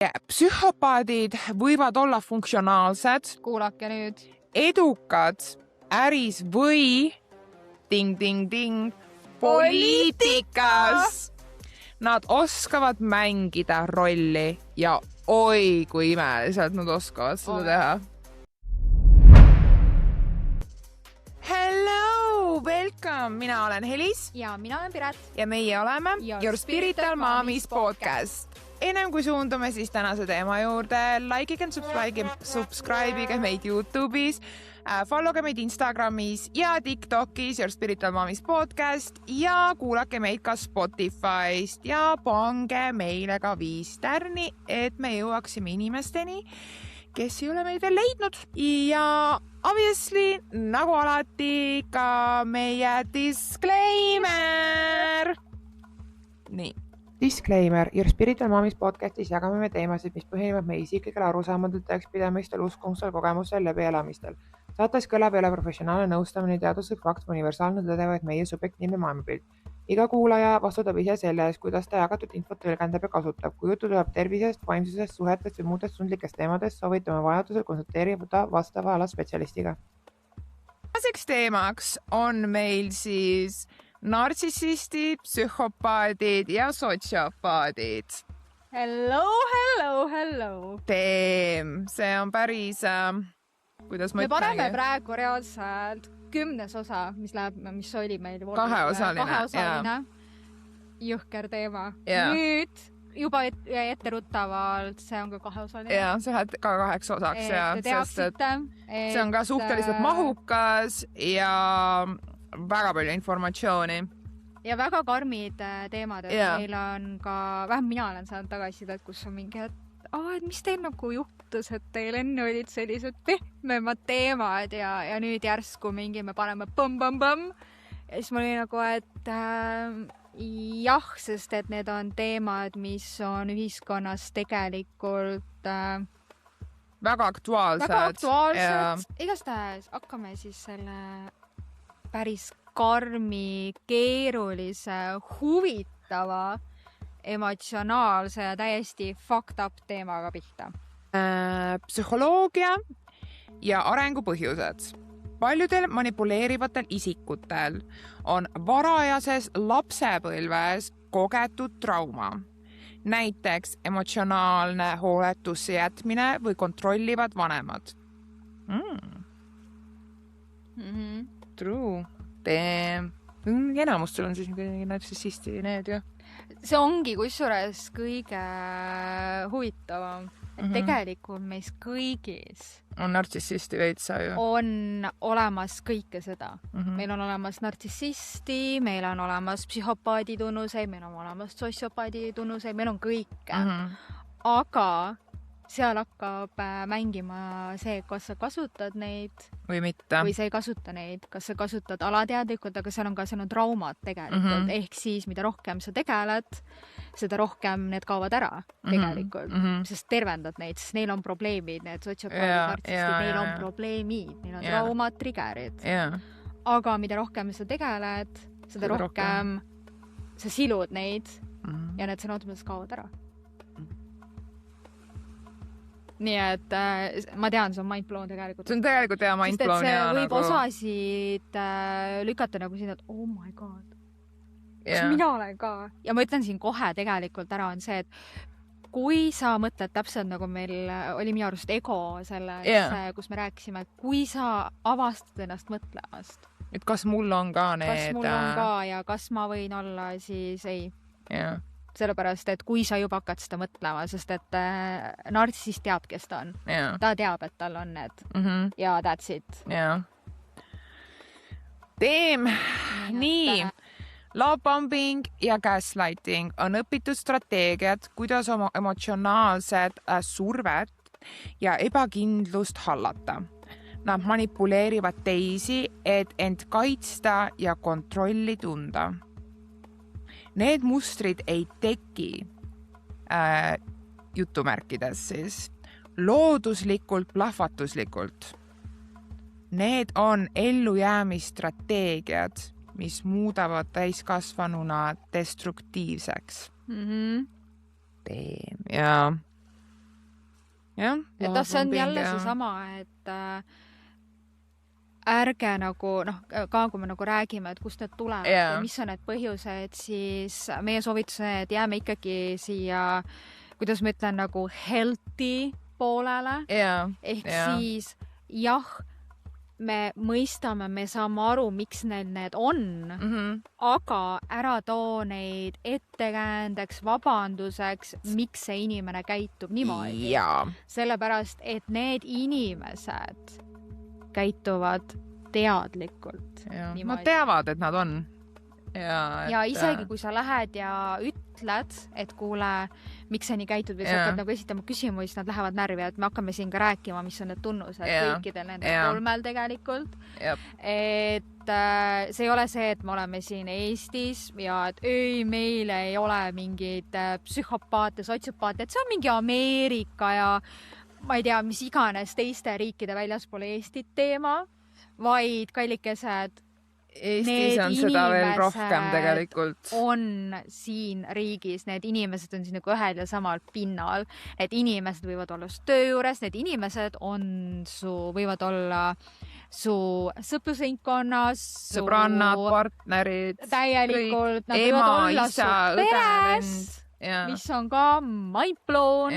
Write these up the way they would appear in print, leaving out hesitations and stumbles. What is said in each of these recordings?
Psühhopaadid võivad olla funktsionaalsed, kuulake nüüd, edukad äris või ding-ding-ding poliitikas. Nad oskavad mängida rolli ja oi, kui imeliselt nad oskavad seda teha. Hello, welcome! Mina olen Helis. Ja mina olen Piret. Ja meie oleme Your Spiritual Mommy's podcast. Ennem kui suundume siis tänase teema juurde, likeige ja subscribeige meid YouTube'is, followge meid Instagramis ja TikTokis Your Spiritual Mommy's podcast ja kuulake meid ka Spotify'st ja pange meile ka 5 tärni, et me jõuaksime inimesteni, kes ei ole meid veel leidnud. Ja obviously, nagu alati, ka meie disclaimer. Nii. Disclaimer. Your Spiritual Mommy's podcastis jagame me teemasid, mis põhinevad meie isiklikel arusaamadel, tõekspidamistel, uskumustel, kogemustel, läbielamistel. Saates kõlab ei ole professionaalne nõustamine, teaduslik fakt, universaalne tõde, vaid meie subjektiivne maailmapilt. Iga kuulaja vastutab ise selle eest, kuidas ta jagatud infot tõlgendab ja kasutab. Kui jutu tuleb tervisest, vaimsusest, suhetest või muudest tundlikest teemadest, soovitame vajadusel konsulteerida vastava ala spetsialistiga. Tänaseks teemaks on meil siis nartsissistid, psühhopaadid ja sotsiopaadid. Hello. See on päris, kuidas ma ütlengi. Me paneme praegu reaalselt 10. osa, mis oli meil. Kaheosaline. Jõhker teema. Yeah. Nüüd juba etteruttavalt, see on ka 2-osaline. Ja, see läheb ka 8 osaks. Te teaksite. See on ka suhteliselt mahukas ja väga palju informatsiooni. Ja väga karmid teemad, et meil on ka, vähem mina olen saanud tagasisidet, kus on mingi, et mis teil nagu juhtus, et teil enne olid sellised pehmemad teemad ja nüüd järsku mingi me paneme põmm. Ja siis ma olin nagu, et jah, sest et need on teemad, mis on ühiskonnas tegelikult väga aktuaalsed. Igastahes hakkame siis selle päris karmi, keerulise, huvitava, emotsionaalse ja täiesti fucked up teemaga pihta. Psühholoogia ja arengupõhjused. Paljudel manipuleerivatel isikutel on varajases lapsepõlves kogetud trauma. Näiteks emotsionaalne hooletusse jätmine või kontrollivad vanemad. True. Enamus sul on siis nartsissisti need ju. See ongi kusjuures kõige huvitavam, et tegelikult meis kõigis on nartsissisti veitsa ju. On olemas kõike seda. Meil on olemas nartsissisti, meil on olemas psühhopaadi tunnuseid, meil on olemas sotsiopaadi tunnuseid, meil on kõike. Aga seal hakkab mängima see, kas sa kasutad neid või mitte. Või sa ei kasuta neid, kas sa kasutad alateadlikult, aga seal on traumad tegelikult. Ehk siis, mida rohkem sa tegeled, seda rohkem need kaovad ära tegelikult. Sest tervendad neid, sest neil on probleemid, need sotsiopaadid, nartsistid, neil on probleemid, neil on traumad, triggerid. Aga mida rohkem sa tegeled, seda rohkem sa silud neid ja need sõnad kaovad ära. Nii et ma tean, see on mindblown tegelikult. See on tegelikult mindblown. Sest et see võib osasid lükata nagu siin, et oh my god, kas mina olen ka? Ja ma ütlen siin kohe tegelikult ära on see, et kui sa mõtled täpselt nagu meil oli minu arust ego selles, kus me rääkisime, et kui sa avastad ennast mõtlemast. Et kas mul on ka need? Kas mul on ka ja kas ma võin olla, siis ei. Sellepärast, et kui sa juba hakkad seda mõtlema, sest et nartsissist teab, kes ta on. Ta teab, et tal on need. Ja that's it. Nii. Love bombing ja gaslighting on õpitud strateegiad, kuidas oma emotsionaalsed survet ja ebakindlust hallata. Nad manipuleerivad teisi, et end kaitsta ja kontrolli tunda. Need mustrid ei teki jutumärkides siis looduslikult, plahvatuslikult. Need on ellujäämisstrateegiad, mis muudavad täiskasvanuna destruktiivseks. Ja et see on jälle seesama, et ärge nagu, ka kui me nagu räägime, et kust need tulevad ja mis on need põhjused, siis meie soovitus on, et jääme ikkagi siia, kuidas ma ütlen, nagu healthy poolele. Ehk siis me mõistame, me saame aru, miks need on, aga ära too neid ettekäändeks, vabanduseks, miks see inimene käitub niimoodi. Sellepärast, et need inimesed käituvad teadlikult. Nad teavad, et nad on. Ja isegi kui sa lähed ja ütled, et kuule, miks sa nii käitud või sa hakkad nagu esitama küsimusi, nad lähevad närvi, et me hakkame siin ka rääkima, mis on need tunnused kõikidel nendel 3 tegelikult. Et see ei ole see, et me oleme siin Eestis ja et meil ei ole mingid psühhopaate, sotsiopaate, et see on mingi Ameerika ja ma ei tea, mis iganes teiste riikide väljaspool Eestit teema, vaid kallikesed Eestis on seda veel rohkem tegelikult. On siin riigis, need inimesed on siin nagu ühel ja samal pinnal. Need inimesed võivad olla töö juures, need inimesed võivad olla su sõprusringkonnas, sõbrannad, partnerid, täielikult, nad võivad olla su peres, mis on ka mind blown,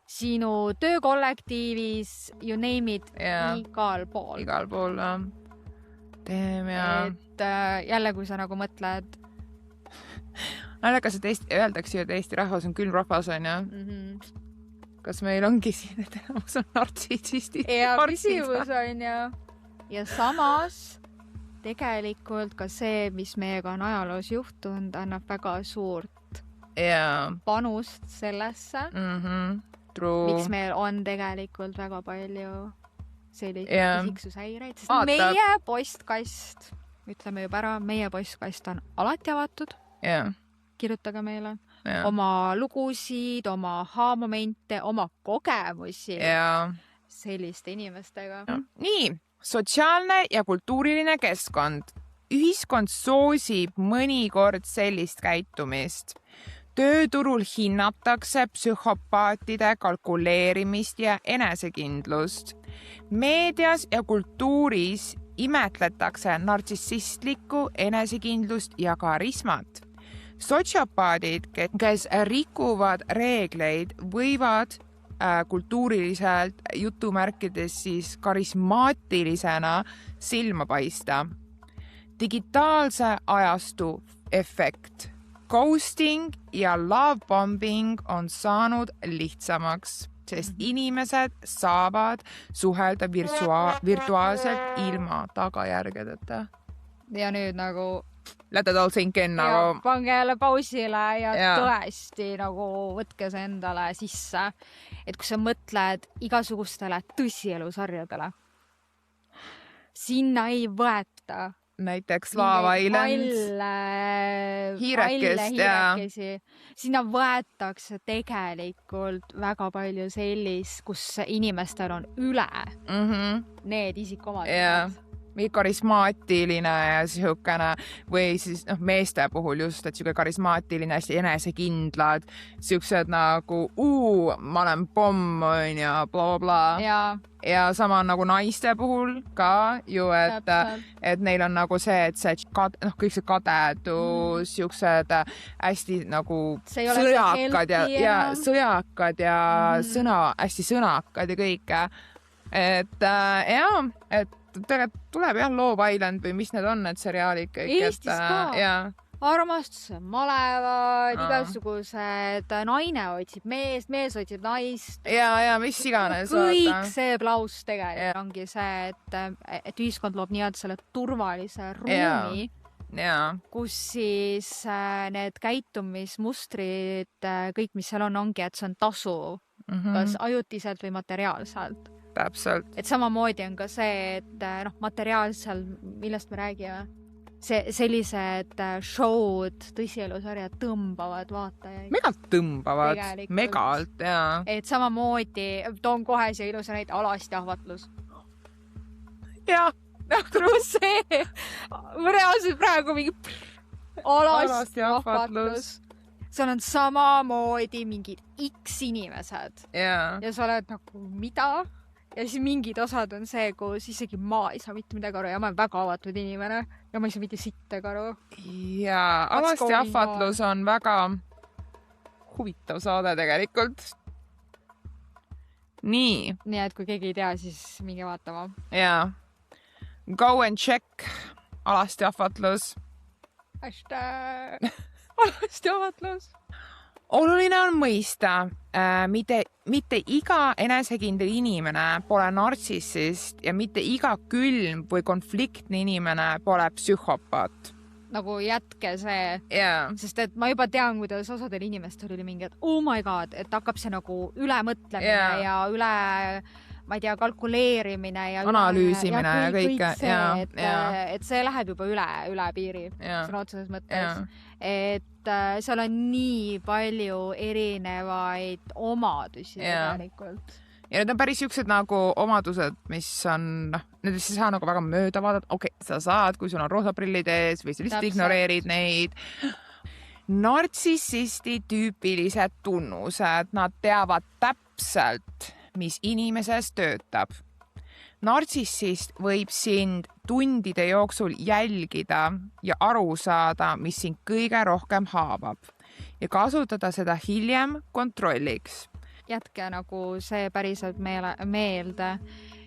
sinu töökollektiivis, you name it, igal pool. Igal pool, et jälle, kui sa nagu mõtled naljakas, et öeldakse ju, et Eesti rahvas on külm rahvas, on ju? Kas meil ongi siin, et enamus on nartsissistid? Küsimus on ju. Ja samas tegelikult ka see, mis meiega on ajaloos juhtunud, annab väga suurt panust sellesse, miks meil on tegelikult väga palju isiksushäireid, sest meie postkast, ütleme juba ära, meie postkast on alati avatud. Kirjutage meile oma lugusid, oma aha-momente, oma kogemusi selliste inimestega. Nii, sotsiaalne ja kultuuriline keskkond. Ühiskond soosib mõnikord sellist käitumist. Tööturul hinnatakse psühhopaatide kalkuleerimist ja enesekindlust. Meedias ja kultuuris imetletakse nartsissistlikku enesekindlust ja karismat. Sotsiopaadid, kes rikuvad reegleid, võivad kultuuriliselt jutumärkides siis karismaatilisena silma paista. Digitaalse ajastu efekt. Ghosting ja love bombing on saanud lihtsamaks, sest inimesed saavad suhelda virtuaalselt ilma tagajärgedeta. Ja nüüd nagu let it all sink in nagu. Pange jälle pausile ja tõesti nagu võtke see endale sisse. Et kui sa mõtled igasugustele tõsielusarjadele, sinna ei võeta näiteks Lava Island, hiirekesi. Sinna võetakse tegelikult väga palju sellist, kus inimestel on üle need isikuomadused. Karismaatiline ja sihukene või siis meeste puhul just, et sihuke karismaatiline, hästi enesekindlad, siuksed nagu ma olen pomm, on ja bla. Ja sama nagu naiste puhul ka ju, et neil on nagu see, et see kõik see kadedus, siuksed hästi nagu sõjakad ja sõjakad ja hästi sõnakad ja kõike. Et tuleb Love Island või mis need on, need seriaalid kõik. Eestis ka. Armastuse malevad, igasugused, naine otsib meest, mees otsib naist. Ja mis iganes. Kõik see plaus tegelikult ongi see, et ühiskond loob nii-öelda selle turvalise ruumi, kus siis need käitumismustrid, kõik, mis seal ongi, et see on tasu, kas ajutiselt või materiaalselt. Täpselt. Et samamoodi on ka see, et materiaalsel, millest me räägime, sellised show'd, tõsielusarjad tõmbavad vaatajaid. Megalt tõmbavad. Megalt, jaa. Et samamoodi, toon kohe see ilusa näite, Alasti ahvatlus. Jaa. See, reaalselt praegu mingi Alasti ahvatlus. seal on samamoodi mingid X inimesed ja sa oled nagu mida? Ja siis mingid osad on see, kus isegi ma ei saa mitte midagi aru ja ma olen väga avatud inimene ja ma ei saa mitte sittagi aru. Ja Alasti ahvatlus on väga huvitav saade tegelikult. Nii, et kui keegi ei tea, siis minge vaatama. Ja go and check Alasti ahvatlus. Alasti ahvatlus. Oluline on mõista, mitte iga enesekindel inimene pole nartsissist ja mitte iga külm või konfliktne inimene pole psühhopaat. Nagu jätke see, sest et ma juba tean, kuidas osadel inimestel oli mingi, et oh my god, et hakkab see nagu ülemõtlemine ja üle, ma ei tea, kalkuleerimine ja analüüsimine ja kõike. Et see läheb juba üle piiri, sõna otseses mõttes. Et seal on nii palju erinevaid omadusi tegelikult. Ja need on päris siuksed nagu omadused, mis on, nendest ei saa nagu väga mööda vaadata. Okei, sa saad, kui sul on roosaprillid ees või sa lihtsalt ignoreerid neid. Nartsissisti tüüpilised tunnused, nad teavad täpselt, mis inimeses töötab. Nartsissist võib sind tundide jooksul jälgida ja aru saada, mis sind kõige rohkem haavab ja kasutada seda hiljem kontrolliks. Jätke nagu see päriselt meelde,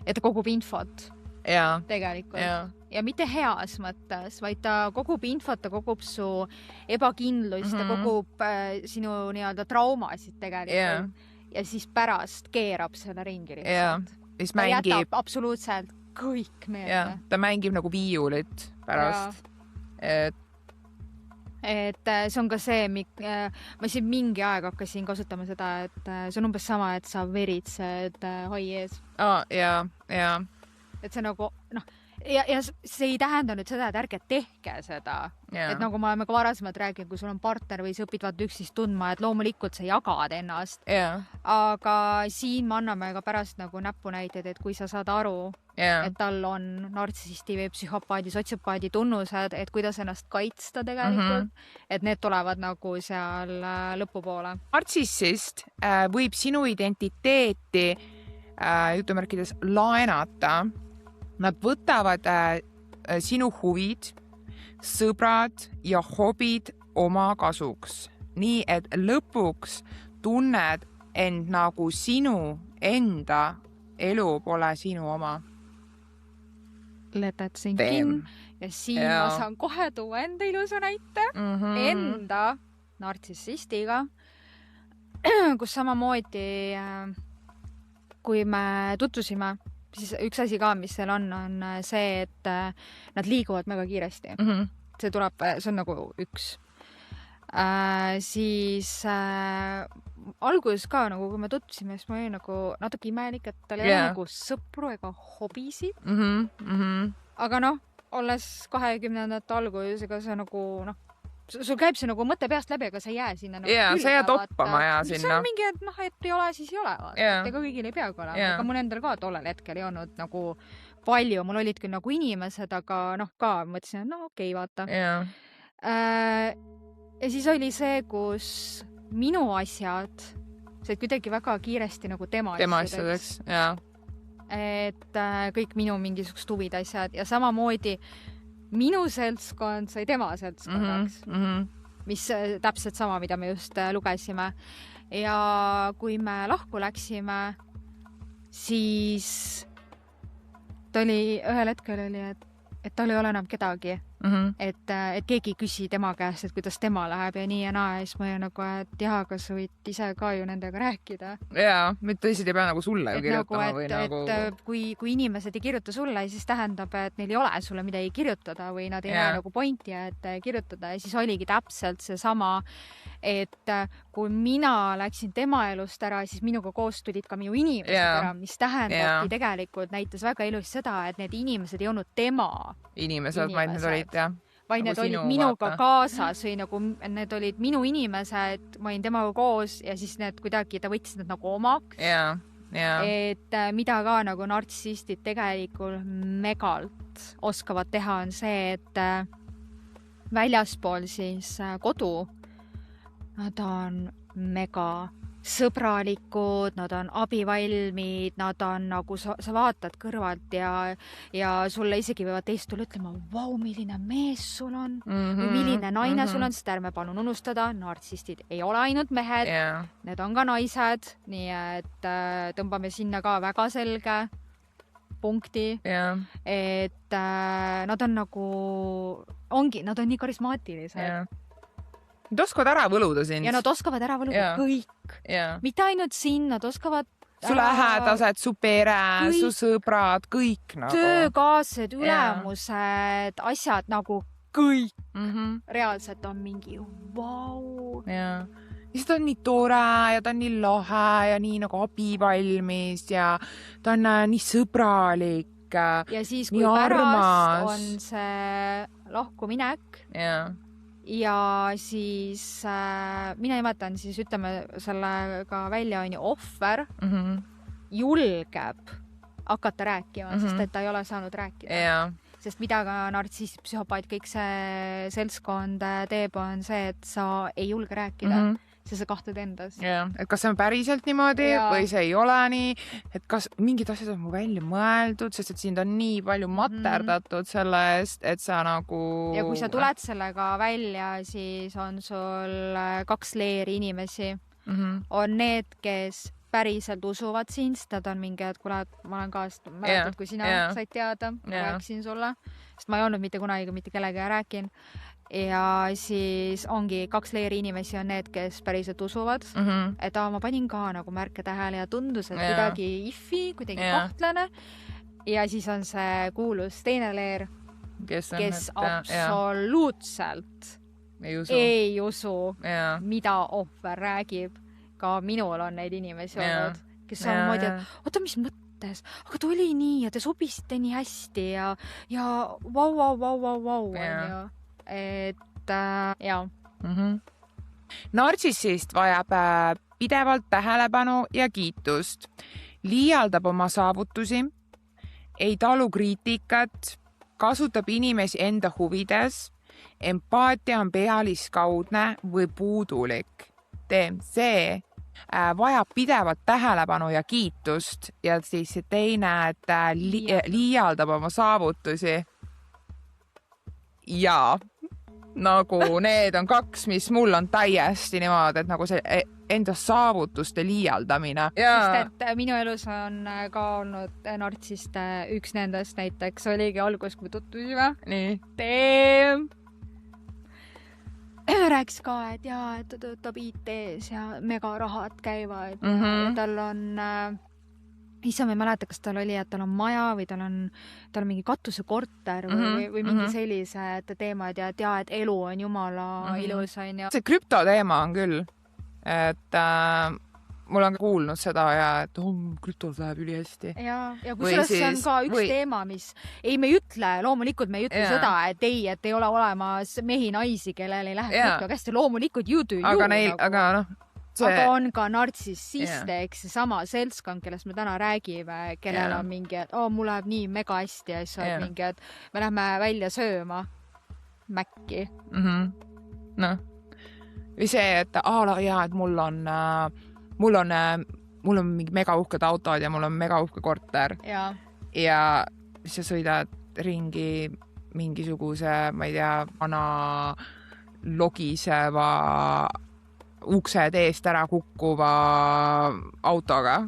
et ta kogub infot tegelikult. Ja mitte heas mõttes, vaid ta kogub infot, ta kogub su ebakindlust, ta kogub sinu nii-öelda traumasid tegelikult. Ja siis pärast keerab selle ringi lihtsalt. Ta jätab absoluutselt kõik meelde. Ta mängib nagu viiulit pärast. Et see on ka see, ma siin mingi aeg hakkasin kasutama seda, et see on umbes sama, et sa veritsed hai ees. Et see nagu, ja see ei tähenda nüüd seda, et ärge tehke seda. Et nagu me oleme ka varasemalt rääkinud, kui sul on partner või sa õpid vaata üksteist tundma, et loomulikult sa jagad ennast. Aga siin me anname ka pärast nagu näpunäited, et kui sa saad aru, et tal on nartsissisti või psühhopaadi, sotsioopaadi tunnused, et kuidas ennast kaitsta tegelikult, et need tulevad nagu seal lõpupoole. Nartsissist võib sinu identiteeti jutumärkides laenata. Nad võtavad sinu huvid, sõbrad ja hobid oma kasuks. Nii, et lõpuks tunned end nagu sinu enda elu pole sinu oma. Let that sink in. Ja siin ma saan kohe tuua enda ilusa näite. Enda nartsissistiga, kus samamoodi, kui me tutvusime, siis üks asi ka, mis seal on see, et nad liiguvad väga kiiresti. See on nagu üks. Siis alguses ka, nagu kui me tutvusime, siis ma olin nagu natuke imelik, et tal ei ole nagu sõpru ega hobisid. Aga olles 20. alguses, ega see nagu, sul käib see nagu mõte peast läbi, aga sa ei jää sinna nagu sa jää toppama sinna. See on mingi, et ei ole, siis ei ole. Ega kõigil ei peagi olema. Aga mul endal ka tollel hetkel ei olnud nagu palju. Mul olid küll nagu inimesed, aga ka mõtlesin, et okei, vaata. Ja siis oli see, kus minu asjad said kuidagi väga kiiresti nagu tema asjadeks. Et kõik minu mingisugust huvid asjad ja samamoodi minu seltskond sai tema seltskonnaks, mis täpselt sama, mida me just lugesime. Ja kui me lahku läksime, siis ta oli ühel hetkel oli, et tal ei ole enam kedagi. Et keegi ei küsi tema käest, et kuidas tema läheb ja nii ja naa. Ja siis ma olen nagu, et aga sa võid ise ka ju nendega rääkida. Mitte teised ei pea nagu sulle ju kirjutama. Et kui inimesed ei kirjuta sulle, siis tähendab, et neil ei ole sulle midagi kirjutada või nad ei näe nagu pointi, et kirjutada. Ja siis oligi täpselt see sama, et kui mina läksin tema elust ära, siis minuga koos tulid ka minu inimesed ära, mis tähendabki tegelikult näitas väga elus seda, et need inimesed ei olnud tema inimesed, vaid need olid vaid need olid minuga kaasas või nagu need olid minu inimesed, ma olin temaga koos ja siis need kuidagi, ta võttis need nagu omaks. Et mida ka nagu nartsissistid tegelikult megalt oskavad teha on see, et väljaspool siis kodu nad on mega sõbralikud, nad on abivalmid, nad on nagu sa vaatad kõrvalt ja sulle isegi võivad teist tulla ütlema, vau, milline mees sul on või milline naine sul on, sest ärme palun unustada, nartsistid ei ole ainult mehed, need on ka naised, nii et tõmbame sinna ka väga selge punkti, et nad on nagu, nad on nii karismaatilised. Nad oskavad ära võluda sind. Ja nad oskavad ära võluda kõik. Mitte ainult sind, nad oskavad su lähedased, su pere, su sõbrad, kõik nagu. Töökaased, ülemused, asjad nagu kõik. Reaalselt on mingi vau. Ja siis ta on nii tore ja ta on nii lahe ja nii nagu abivalmis ja ta on nii sõbralik. Ja siis, kui pärast on see lahkuminek ja siis mina nimetan siis, ütleme sellega välja on ju ohver, julgeb hakata rääkima, sest et ta ei ole saanud rääkida. Sest mida ka nartsist, psühhopaat, kõik see seltskond teeb, on see, et sa ei julge rääkida. Sa kahtled endas. Et kas see on päriselt niimoodi või see ei ole nii, et kas mingid asjad on mu välja mõeldud, sest et sind on nii palju materdatud selle eest, et sa nagu... Ja kui sa tuled sellega välja, siis on sul 2 leeri inimesi. On need, kes päriselt usuvad sind, sest nad on mingi, et kuule, ma olen ka mäletad, kui sina said teada, ma rääkisin sulle, sest ma ei olnud mitte kunagi mitte kellega rääkin. Ja siis ongi 2 leeri inimesi on need, kes päriselt usuvad, et ma panin ka nagu märke tähele ja tundus, et kuidagi ifi, kuidagi kahtlane. Ja siis on see kuulus teine leer, kes absoluutselt ei usu, mida ohver räägib. Ka minul on neid inimesi olnud, kes on moodi, et oota, mis mõttes? Aga ta oli nii ja te sobisite nii hästi ja vau. Et Nartsissist vajab pidevalt tähelepanu ja kiitust, liialdab oma saavutusi, ei talu kriitikat, kasutab inimesi enda huvides, empaatia on pealiskaudne või puudulik. See vajab pidevalt tähelepanu ja kiitust ja siis teine, et liialdab oma saavutusi. Ja nagu need on 2, mis mul on täiesti niimoodi, et nagu see enda saavutuste liialdamine. Sest et minu elus on ka olnud nartsist, üks nendest näiteks oligi algus, kui me tutvusime. Nii. Rääkis ka, et ta töötab IT-s ja mega rahad käivad. Tal on... Issa ma ei mäleta, kas tal oli, et tal on maja või tal on mingi katusekorter või mingi sellised teemad ja et elu on jumala ilus. See krüptoteema on küll, et mul on kuulnud seda ja et krüptos läheb üli hästi. Ja kusjuures see on ka üks teema, mis me ei ütle, loomulikult me ei ütle seda, et ei ole olemas mehi, naisi, kellel ei lähe krüptoga hästi, loomulikult you do you. Aga on ka nartsissiste, eks seesama seltskond, kellest me täna räägime, kellel on mingi, et mul läheb nii mega hästi ja siis on mingi, et me lähme välja sööma mäkki. Või see, et et mul on mingi mega uhked autod ja mul on mega uhke korter. Ja siis sa sõidad ringi mingisuguse, ma ei tea, vana logiseva uksed eest ära kukkuva autoga.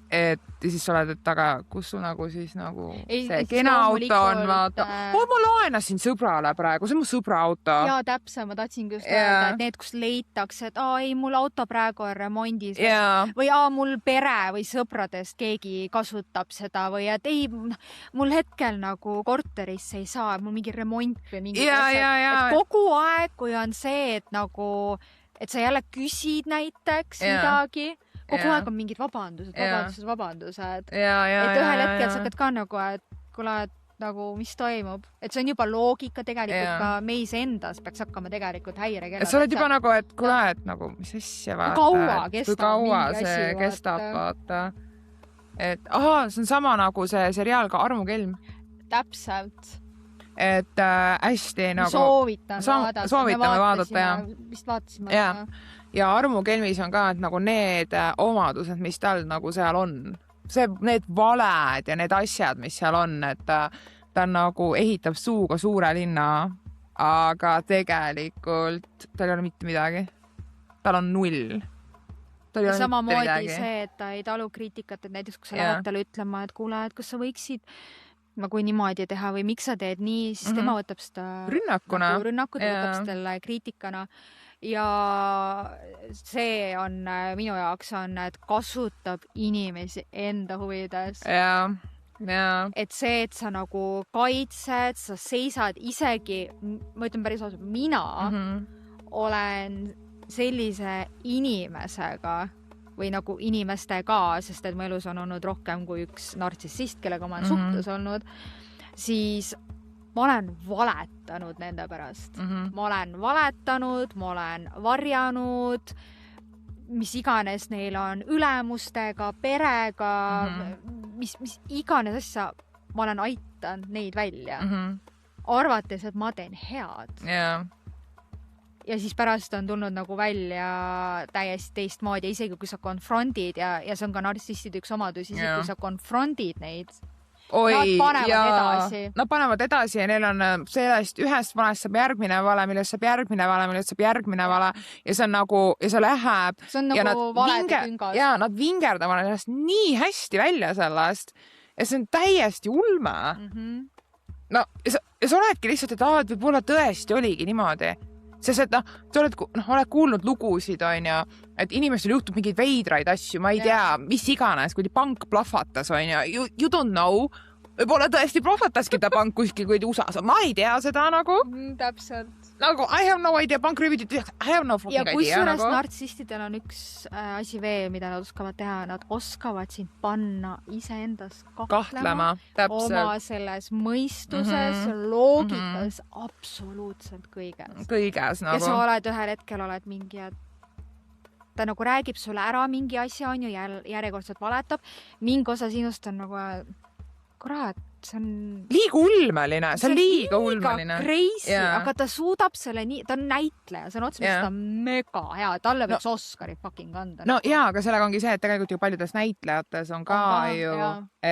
Et siis sa oled, et aga kus su nagu siis nagu see kena auto on, vaata. Ma laenasin sõbrale praegu, see on mu sõbra auto. Ja täpselt, ma tahtsin just öelda, et need, kus leitakse, et ei, mul auto praegu on remondis või mul pere või sõpradest keegi kasutab seda või et ei, mul hetkel nagu korterisse ei saa, mul mingi remont või mingi et kogu aeg, kui on see, et nagu et sa jälle küsid näiteks midagi, kogu aeg on mingid vabandused. Et ühel hetkel sa hakkad ka nagu, et kuule, et nagu, mis toimub. Et see on juba loogika tegelikult ka meis endas peaks hakkama tegelikult häirekellad. Et sa oled juba nagu, et kuule, et nagu, mis asja vaata. Kui kaua see kestab, vaata. Et see on sama nagu see seriaal ka Armukelm. Täpselt. et hästi nagu soovitame vaadata ja vist vaatasime ja armukelmis on ka, et nagu need omadused, mis tal nagu seal on, need valed ja need asjad, mis seal on, et ta nagu ehitab suuga suure linna, aga tegelikult tal ei ole mitte midagi. Tal on 0. Ja samamoodi see, et ta ei talu kriitikat, et näiteks kui sa lähed talle ütlema, et kuule, et kas sa võiksid nagu niimoodi teha või miks sa teed nii, siis tema võtab seda rünnakut, võtab selle kriitikana ja see on minu jaoks on, et kasutab inimesi enda huvides. Et see, et sa nagu kaitsed, sa seisad isegi, ma ütlen päris ausalt, mina olen sellise inimesega või nagu inimestega, sest et mu elus on olnud rohkem kui üks nartsissist, kellega ma olen suhtes olnud, siis ma olen valetanud nende pärast. Ma olen valetanud, ma olen varjanud, mis iganes neil on ülemustega, perega, mis iganes asja, ma olen aitanud neid välja. Arvates, et ma teen head. Ja siis pärast on tulnud nagu välja täiesti teistmoodi, isegi kui sa konfrontid ja see on ka nartsisside üks omadus, isegi kui sa konfrontid neid, nad panevad edasi ja neil on sellest ühest valest saab järgmine vale, millest saab järgmine vale, millest saab järgmine vale ja see on nagu, ja see läheb see on nagu valede küngas. Ja nad vingerdavad ennast nii hästi välja sellest ja see on täiesti ulme. No, ja sa oledki lihtsalt, et võib-olla tõesti oligi niimoodi. Sest, et sa oled kuulnud lugusid, on ju, et inimestel juhtub mingeid veidraid asju, ma ei tea, mis iganes, kui pank plahvatas, on ju, you don't know, võib-olla tõesti plahvataski ta pank kuskil, kui USA-s, ma ei tea seda nagu. Täpselt. Nagu, I have no idea, pank rüübiti, I have no fucking idea. Ja kusjuures nartsistidel on üks asi veel, mida nad oskavad teha, nad oskavad sind panna iseendas kahtlema oma selles mõistuses, loogikas, absoluutselt kõiges. Kõiges nagu. Ja sa oled ühel hetkel oled mingi, ta nagu räägib sulle ära mingi asja, on ju, järjekordselt valetab, mingi osa sinust on nagu kurat, see on liiga ulmeline, see on liiga ulmeline. Crazy, aga ta suudab selle nii, ta on näitleja, see on otseselt ta on mega hea, talle võiks Oscari fucking anda. No jaa, aga sellega ongi see, et tegelikult ju paljudes näitlejates on ka ju,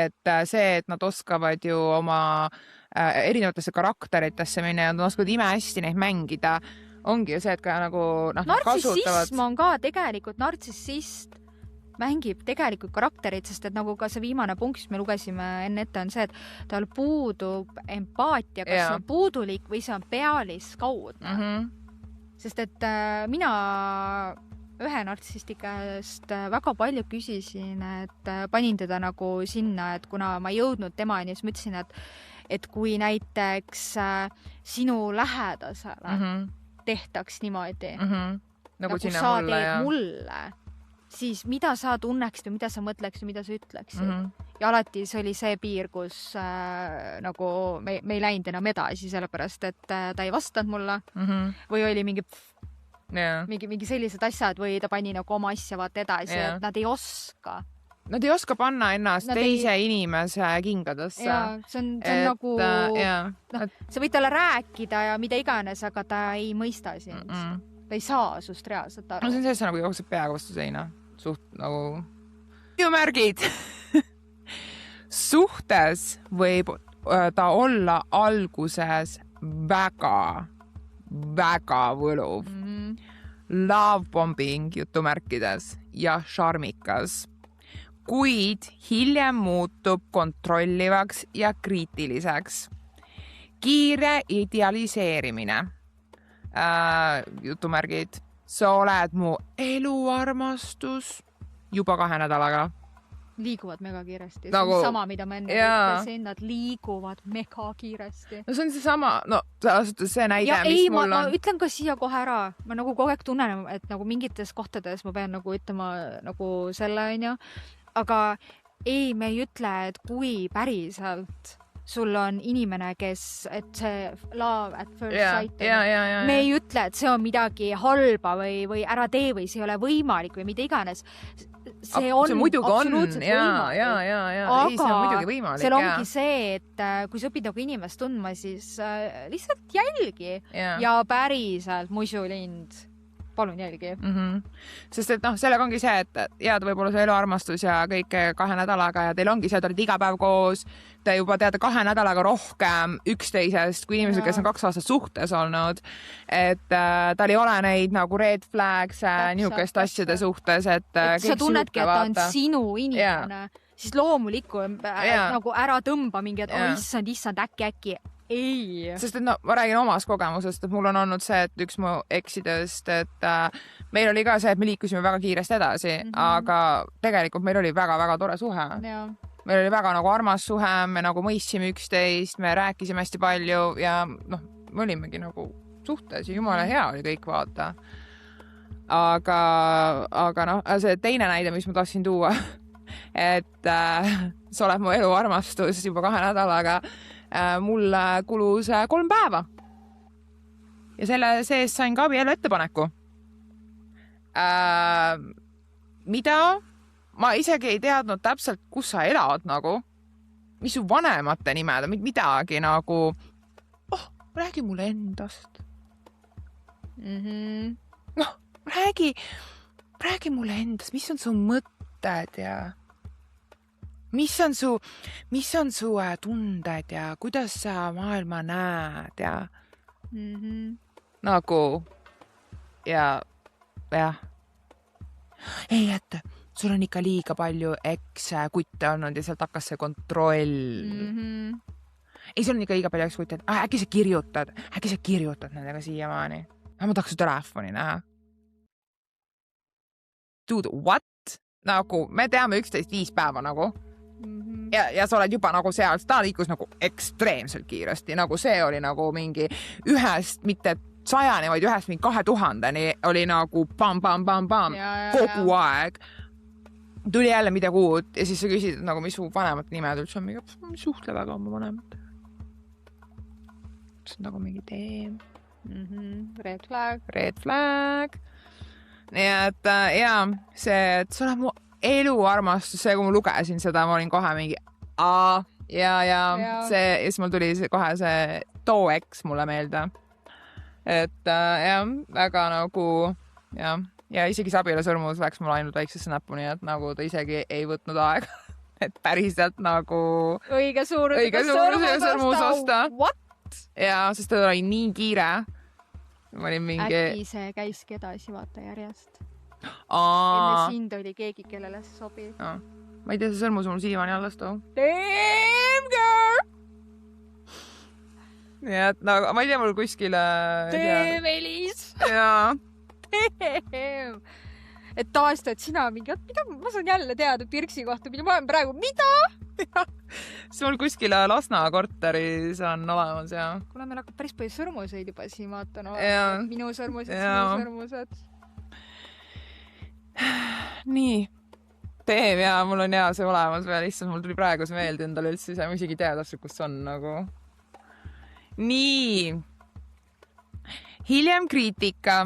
et see, et nad oskavad ju oma erinevatesse karakteritesse minna ja nad oskavad ime hästi neid mängida, ongi ju see, et ka nagu nartsissism on ka tegelikult nartsissist mängib tegelikult karakterit, sest et nagu ka see viimane punkt, mis me lugesime enne ette, on see, et tal puudub empaatia, kas see on puudulik või see on pealiskaudne. Sest et mina ühe nartsissisti käest väga palju küsisin, et panin teda nagu sinna, et kuna ma jõudnud temani, siis ma ütlesin, et kui näiteks sinu lähedasele tehtaks niimoodi, nagu sa teed mulle, siis mida sa tunneksid või mida sa mõtleksid või mida sa ütleksid. Ja alati see oli see piir, kus nagu me ei läinud enam edasi, sellepärast, et ta ei vastanud mulle või oli mingi sellised asjad või ta pani nagu oma asja vaata edasi, et nad ei oska. Nad ei oska panna ennast teise inimese kingadesse. See on nagu, sa võid talle rääkida ja mida iganes, aga ta ei mõista sind. Ta ei saa sust reaalselt aru. No see on see nagu jookseb peaga vastu seina. Suht nagu märgid. Suhtes võib ta olla alguses väga võluv. Love bombing jutumärkides ja šarmikas. Kuid hiljem muutub kontrollivaks ja kriitiliseks. Kiire idealiseerimine. Jutumärgid. Sa oled mu eluarmastus juba 2 nädalaga. Liiguvad mega kiiresti. See on sama, mida ma enne ütlesin. Nad liiguvad mega kiiresti. No see on see sama, see näide, mis mul on. Ma ütlen ka siia kohe ära. Ma nagu kogu aeg tunnen, et nagu mingites kohtades ma pean nagu ütlema nagu selle, on ju. Aga ei, me ei ütle, et kui päriselt sul on inimene, et see love at first sight. Me ei ütle, et see on midagi halba või ära tee või see ei ole võimalik või mida iganes. see on absoluutselt võimalik. Aga see on muidugi võimalik. Seal ongi see, et kui sa õpid nagu inimest tundma, siis lihtsalt jälgi ja päriselt musulind. Palun jälgi. Sest et sellega ongi see, et jääd võib-olla see eluarmastus ja kõik 2 nädalaga ja teil ongi see, et oled iga päev koos, te juba teate 2 nädalaga rohkem üksteisest kui inimesed, kes on 2 aastat suhtes olnud. Et tal ei ole neid nagu red flags niisugust asjade suhtes, et sa tunnedki, et ta on sinu inimene, siis loomulikult nagu ära tõmba mingi, et issand, äkki. Ei. Sest et ma räägin omast kogemusest, et mul on olnud see, et üks mu eksidest, et meil oli ka see, et me liikusime väga kiiresti edasi, aga tegelikult meil oli väga-väga tore suhe. Meil oli väga nagu armas suhe, me nagu mõistsime üksteist, me rääkisime hästi palju ja me olimegi nagu suhtes ja jumala hea oli kõik vaata. Aga see teine näide, mis ma tahtsin tuua, et sa oled mu elu armastus juba 2 nädalaga, mul kulus 3 päeva. Ja selle sees sain ka abielu ettepaneku. Mida? Ma isegi ei teadnud täpselt, kus sa elad nagu. Mis su vanemate nimed on, midagi nagu. Räägi mulle endast. Räägi mulle endast, mis on su mõtted ja mis on su tunded ja kuidas sa maailma näed ja nagu ja ei, et sul on ikka liiga palju eks-kutte olnud ja sealt hakkas see kontroll. Ei, sul on ikka liiga palju eks-kutte, äkki sa kirjutad nendega siiamaani. Ma tahaks su telefoni näha. Dude, what? Nagu, me teame 11-5 päeva nagu. Ja sa oled juba nagu seal, ta liikus nagu ekstreemselt kiiresti, nagu see oli nagu mingi 1-st, mitte 100-ni, vaid 1-st mingi 2000-ni oli nagu bam, kogu aeg. Tuli jälle midagi uut ja siis sa küsid, nagu mis su vanemate nimed üldse on, mingi suhtle väga oma vanemate. See on nagu mingi teem. Red flag. Nii et see, et sa oled mu eluarmastus, see, kui ma lugesin seda, ma olin kohe mingi see, ja siis mul tuli kohe see too eks mulle meelde. Et väga nagu ja isegi see abielusõrmus läks mul ainult väiksesse näppu, nii et nagu ta isegi ei võtnud aega, et päriselt nagu õige suurusega sõrmus osta. What? Ja, sest ta oli nii kiire. Ma olin mingi... Äkki see käiski edasi vaata järjest. Enne sind oli keegi, kellele see sobib. Ma ei tea, see sõrmus mul siiamaani alles too. Damn girl! Nii et ma ei tea, mul kuskile... Damn, Elis! Jaa. Damn! Et taastad sina mingi, mida ma saan jälle teada Pirksi kohta, mida ma olen praegu, mida? See mul kuskile Lasna korteris on olemas, ja. Kuna meil hakkab päris palju sõrmuseid juba siin vaata, minu sõrmused, sinu sõrmused. Nii, teem ja mul on see olemas veel, lihtsalt mul tuli praegu see meelde endale üldse, ma isegi tea täpselt, kus on nagu. Nii, hiljem kriitika,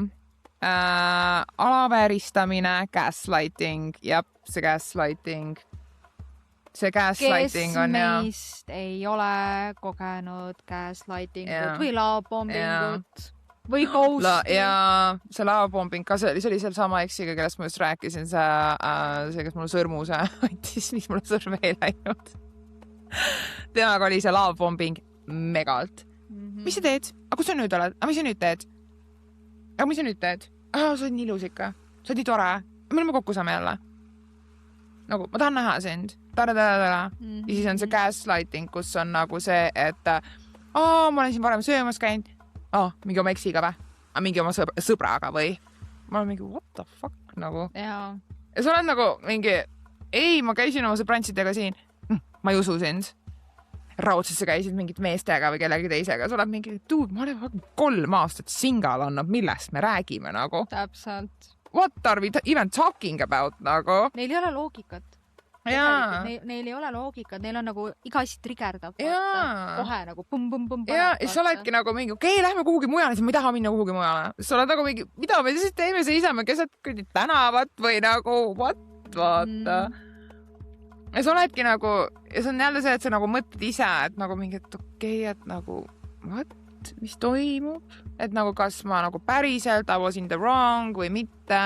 alavääristamine, gaslighting, see gaslighting. See gaslighting on kes meist ei ole kogenud gaslightingut või laopombingut või ghosting. Ja see laopombing ka, see oli seal sama eksiga, kellest ma just rääkisin, see, kes mulle sõrmuse antis, mis mulle sõrme ei läinud. Temaga oli see laopombing megalt. Mis sa teed? Aga kus sa nüüd oled? Aga mis sa nüüd teed? Aga mis sa nüüd teed? Sa oled nii ilus ikka. Sa oled nii tore. Me oleme kokku saame jälle. Nagu, ma tahan näha sind. Ja siis on see gaslighting, kus on nagu see, et ma olen siin varem söömas käinud. Mingi oma eksiga või? Mingi oma sõbraga või? Ma olen mingi, what the fuck, nagu. Ja sa oled nagu mingi, ei, ma käisin oma sõbrantsidega siin. Ma ei usu sind. Raudselt sa käisid mingit meestega või kellegi teisega. Sa oled mingi, dude, ma olen 3 aastat singal olnud, millest me räägime nagu. Täpselt. What are we even talking about nagu? Neil ei ole loogikat. Neil ei ole loogikat, neil on nagu iga asi trigerdab. Kohe nagu pum. Ja sa oledki nagu mingi, okei, lähme kuhugi mujale, siis ma ei taha minna kuhugi mujale. Sa oled nagu mingi, mida me siis teeme, seisame keset tänavat või nagu, what? vaata. Ja sa oledki nagu, ja see on jälle see, et sa nagu mõtled ise, et nagu mingi, et okei, et nagu, mis toimub? Et nagu, kas ma nagu päriselt I was in the wrong või mitte.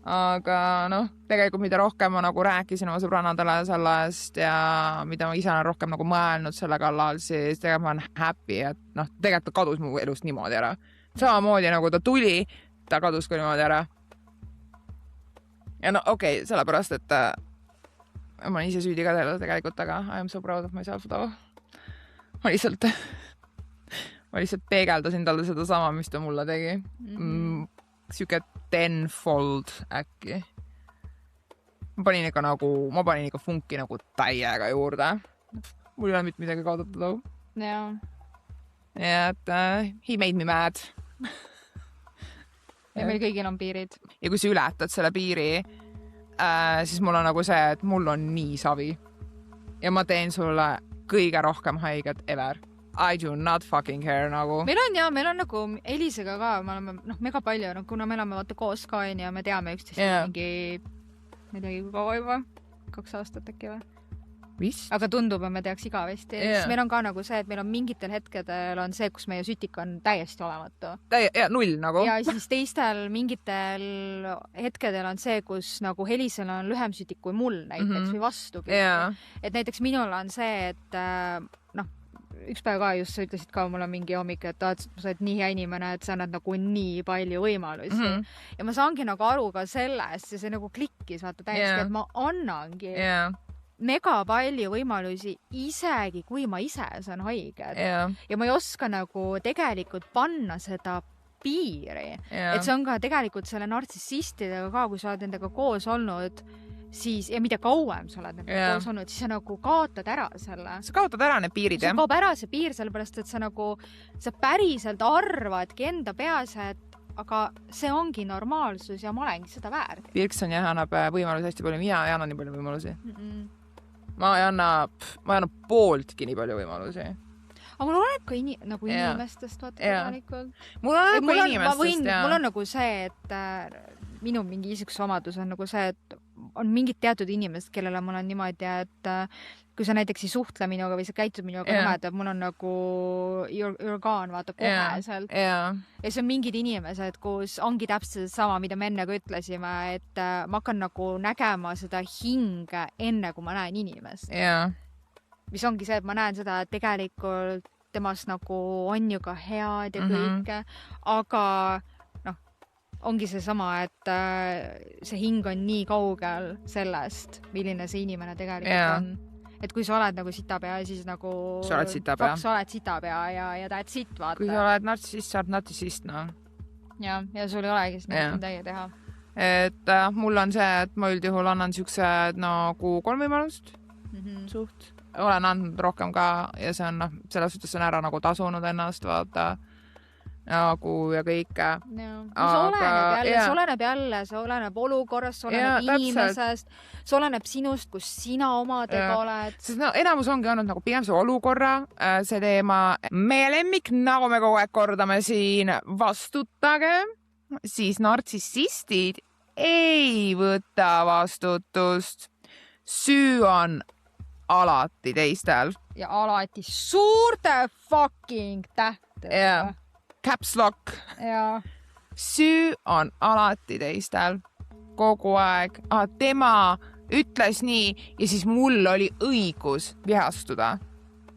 Aga noh, tegelikult mida rohkem ma nagu rääkisin oma sõbrannadele sellest ja mida ma ise olen rohkem nagu mõelnud selle kallal, siis tegelikult ma olen happy, et noh, tegelikult ta kadus mu elust niimoodi ära. Samamoodi nagu ta tuli, ta kadus ka niimoodi ära. Ja no okei, sellepärast, et ma olen ise süüdi ka tegelikult, aga I am so proud of myself though. Ma lihtsalt peegeldasin talle seda sama, mis ta mulle tegi. Siuke tenfold äkki. Ma panin ikka funki nagu täiega juurde. Mul ei ole mitte midagi kaotada too. Yeah. Ja et he made me mad. Ja meil kõigil on piirid. Ja kui sa ületad selle piiri, siis mul on nagu see, et mul on nii savi. Ja ma teen sulle kõige rohkem haiget ever. I do not fucking care nagu. Meil on nagu Elisega ka, me oleme mega palju, kuna me oleme vaata koos ka ja me teame üksteist mingi, ma ei teagi kui kaua juba, 2 aastat äkki või? Vist? Aga tundub, et me teaks igavesti. Siis meil on ka nagu see, et meil on mingitel hetkedel on see, kus meie sütik on täiesti olematu. Null nagu. Ja siis teistel mingitel hetkedel on see, kus nagu Helisel on lühem sütik kui mul näiteks või vastugi. Et näiteks minul on see, et üks päev ka just sa ütlesid ka, mul on mingi hommik, et sa oled nii hea inimene, et sa annad nagu nii palju võimalusi. Ja ma saangi nagu aru ka sellest ja see nagu klikkis vaata täiesti, et ma annangi mega palju võimalusi, isegi kui ma ise saan haiged. Ja ma ei oska nagu tegelikult panna seda piiri. Et see on ka tegelikult selle nartsissistidega ka, kui sa oled nendega koos olnud, siis, ja mida kauem sa oled koos olnud, siis sa nagu kaotad ära selle. Sa kaotad ära need piirid, jah? Sa kaob ära see piir, sellepärast, et sa päriselt arvadki enda peas, et aga see ongi normaalsus ja ma olengi seda väärt. Birkson annab võimalusi hästi palju, mina ei anna nii palju võimalusi. Ma ei anna pooltki nii palju võimalusi. Aga mul oleneb ka inimestest, vaata tegelikult. Mul oleneb ka inimestest, jah. Mul on nagu see, et minu mingi isiksuse omadus on nagu see, et on mingid teatud inimesed, kellele mul on niimoodi, et kui sa näiteks ei suhtle minuga või sa käitud minuga niimoodi, et mul on nagu you're gone, vaata koheselt. Ja see on mingid inimesed, kus ongi täpselt sama, mida me enne ka ütlesime, et ma hakkan nagu nägema seda hinge enne, kui ma näen inimest. Mis ongi see, et ma näen seda, et tegelikult temas nagu on ju ka head ja kõike, aga ongi see sama, et see hing on nii kaugel sellest, milline see inimene tegelikult on. Et kui sa oled nagu sitapea, siis nagu sa oled sitapea ja that's it, vaata. Kui sa oled nartsissist, sa oled nartsissist, no. Ja sul ei olegi siis midagi teha. Et mul on see, et ma üldjuhul annan siukse nagu 3 võimalust suht. Olen andnud rohkem ka ja see on selles suhtes on ära nagu tasunud ennast, vaata. Nagu ja kõike. See oleneb olukorrast, see oleneb inimesest, see oleneb sinust, kus sina omadega oled. Sest enamus ongi olnud nagu pigem see olukorra, see teema. Meie lemmik, nagu me kogu aeg kordame siin, vastutage, siis nartsissistid ei võta vastutust. Süü on alati teistel. Ja alati suurte fucking tähtedega. Caps lock. Süü on alati teistel kogu aeg. Tema ütles nii ja siis mul oli õigus vihastuda.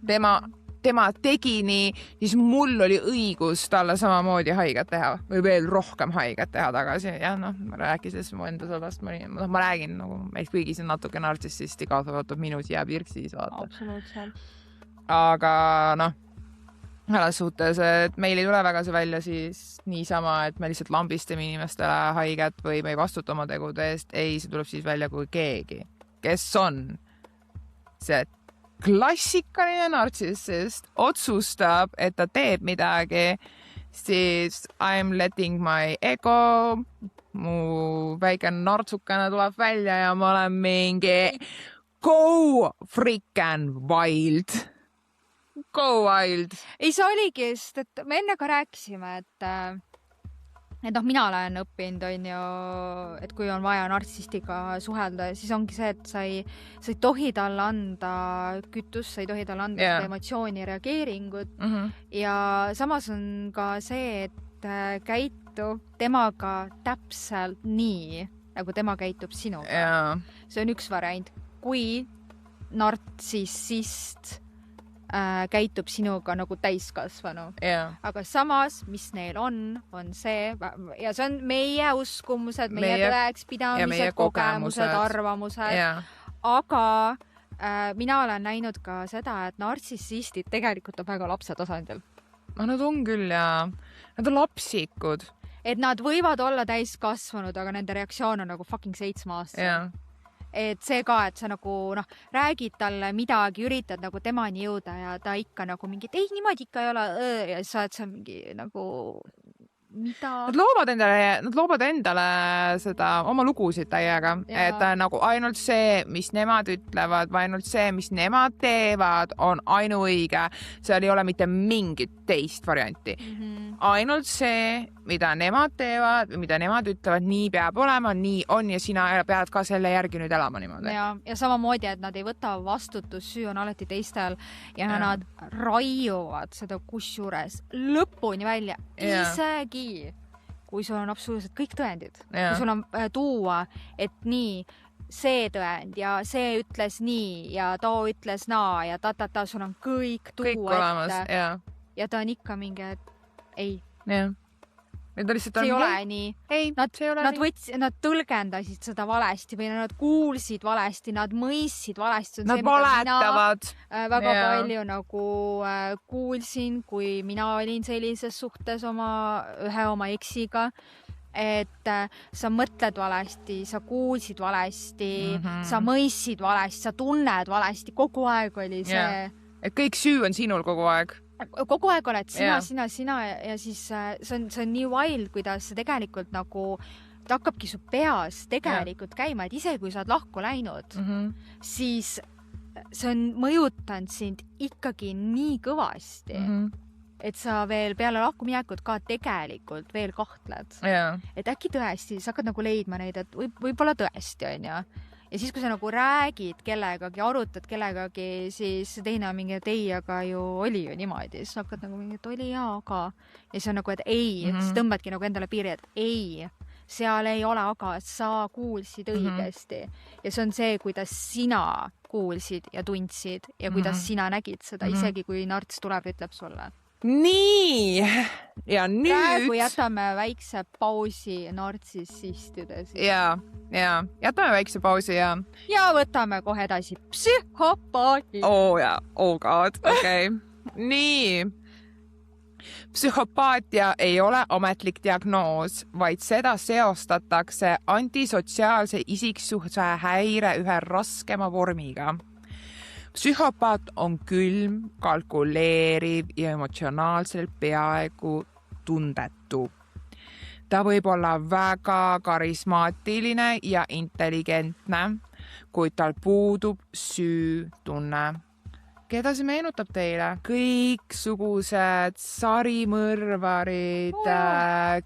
Tema tegi nii, siis mul oli õigus talle samamoodi haiget teha või veel rohkem haiget teha tagasi. Ja ma rääkisin mu enda sellest. Ma räägin nagu meist kõigis on natuke nartsissisti kaasa võtab minus jääb Birksis, vaata. Absoluutselt. Aga selles suhtes, et meil ei tule väga see välja siis niisama, et me lihtsalt lambistame inimestele haiget või me ei vastuta oma tegude eest. Ei, see tuleb siis välja kui keegi, kes on see klassikaline nartsissist, otsustab, et ta teeb midagi, siis I'm letting my ego, mu väike nartsukene tuleb välja ja ma olen mingi go freaking wild. Go wild. Ei, see oligi, sest et me enne ka rääkisime, et et mina olen õppinud, on ju, et kui on vaja nartsissistiga suhelda, siis ongi see, et sa ei tohi talle anda kütust, sa ei tohi talle anda seda emotsiooni reageeringut ja samas on ka see, et käitub temaga täpselt nii, nagu tema käitub sinuga. See on üks variant. Kui nartsissist käitub sinuga nagu täiskasvanu. Aga samas, mis neil on see, ja see on meie uskumused, meie tõekspidamised, kogemused, arvamused, aga mina olen näinud ka seda, et nartsissistid tegelikult on väga lapse tasandil. Nad on küll ja nad on lapsikud. Et nad võivad olla täiskasvanud, aga nende reaktsioon on nagu fucking 7-aastane. Et see ka, et sa nagu räägid talle midagi, üritad nagu temani jõuda ja ta ikka nagu mingi, et ei, niimoodi ikka ei ole ja sa oled seal mingi nagu mida? Nad loovad endale seda oma lugusid täiega, et nagu ainult see, mis nemad ütlevad või ainult see, mis nemad teevad, on ainuõige. Seal ei ole mitte mingit teist varianti. Ainult see, mida nemad teevad või mida nemad ütlevad, nii peab olema, nii on ja sina pead ka selle järgi nüüd elama niimoodi. Ja samamoodi, et nad ei võta vastutus, süü on alati teistel ja nad raiuvad seda kusjuures lõpuni välja. Isegi kui sul on absoluutselt kõik tõendid. Kui sul on tuua, et nii see tõend ja see ütles nii ja too ütles naa ja ta, sul on kõik tuua ette. Ja ta on ikka mingi, et ei. See ei ole nii. Nad tõlgendasid seda valesti või nad kuulsid valesti, nad mõistsid valesti. Nad valetavad. Väga palju nagu kuulsin, kui mina olin sellises suhtes ühe oma eksiga, et sa mõtled valesti, sa kuulsid valesti, sa mõistsid valesti, sa tunned valesti, kogu aeg oli see. Et kõik süü on sinul kogu aeg. Kogu aeg oled sina ja siis see on nii wild, kuidas see tegelikult nagu ta hakkabki su peas tegelikult käima, et ise kui sa oled lahku läinud, siis see on mõjutanud sind ikkagi nii kõvasti, et sa veel peale lahkuminekut ka tegelikult veel kahtled. Et äkki tõesti, sa hakkad nagu leidma neid, et võib-olla tõesti on ju. Ja siis, kui sa nagu räägid kellegagi, arutad kellegagi, siis teine on mingi, et ei, aga ju oli ju niimoodi. Siis hakkad nagu mingi, et oli aga. Ja see on nagu, et ei, siis tõmbadki nagu endale piiri, et ei, seal ei ole aga, sa kuulsid õigesti. Ja see on see, kuidas sina kuulsid ja tundsid ja kuidas sina nägid seda, isegi kui narts tuleb ja ütleb sulle. Nii, ja nüüd... Praegu jätame väikse pausi nartsissistides. Ja, jätame väikse pausi ja... Ja võtame kohe edasi psühhopaadi. Oh god, okei. Nii. Psühhopaatia ei ole ametlik diagnoos, vaid seda seostatakse antisotsiaalse isiksuhte häire ühe raskema vormiga. Psühhopaat on külm, kalkuleeriv ja emotsionaalselt peaaegu tundetu. Ta võib olla väga karismaatiline ja intelligentne, kuid tal puudub süütunne. Keda see meenutab teile? Kõiksugused sarimõrvarid,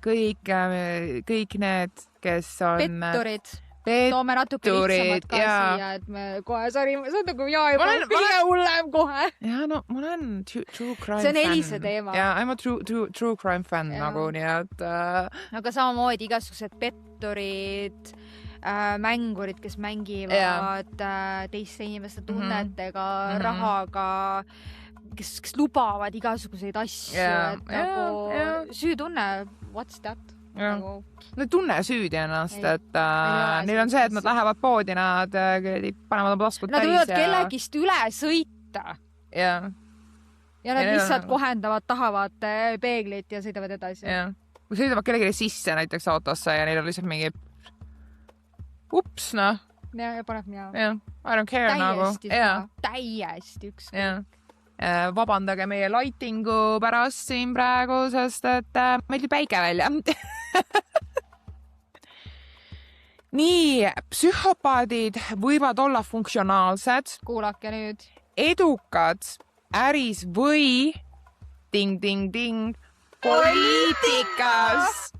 kõik need, kes on... Toome natuke lihtsamad ka siia, et me kohe see on nagu kõige hullem kohe. Ja, no ma olen true crime fan. See on Elise teema. Ja, I'm a true crime fan nagu, nii et... Aga samamoodi igasugused petturid, mängurid, kes mängivad teiste inimeste tunnetega, rahaga, kes lubavad igasuguseid asju, et nagu süütunne, what's that? Nad ei tunne süüdi ennast, et neil on see, et nad lähevad poodi, nad panevad oma taskud täis. Nad võivad kellegist üle sõita. Ja nad lihtsalt kohendavad, tahavad peeglit ja sõidavad edasi. Kui sõidavad kellegile sisse näiteks autosse ja neil on lihtsalt mingi ups, noh. Ja paneb mjau. I don't care nagu. Täiesti ükskõik. Vabandage meie lightingu pärast siin praegu, sest et meil tuli päike välja. Nii, psühhopaadid võivad olla funktsionaalsed. Kuulake nüüd. Edukad äris või ding-ding-ding poliitikas.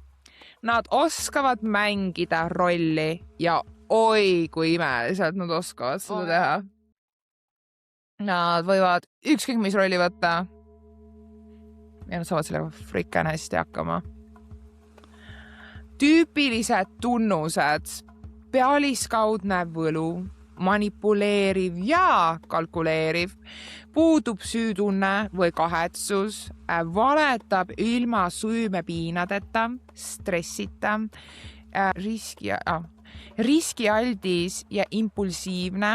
nad oskavad mängida rolli ja oi, kui imeliselt nad oskavad seda teha. Nad võivad ükskõik mis rolli võtta ja nad saavad sellega frikkan hästi hakkama. Tüüpilised tunnused: pealiskaudne võlu, manipuleeriv ja kalkuleeriv, puudub süütunne või kahetsus, valetab ilma süümepiinadeta, stressita, riskialdis ja impulsiivne,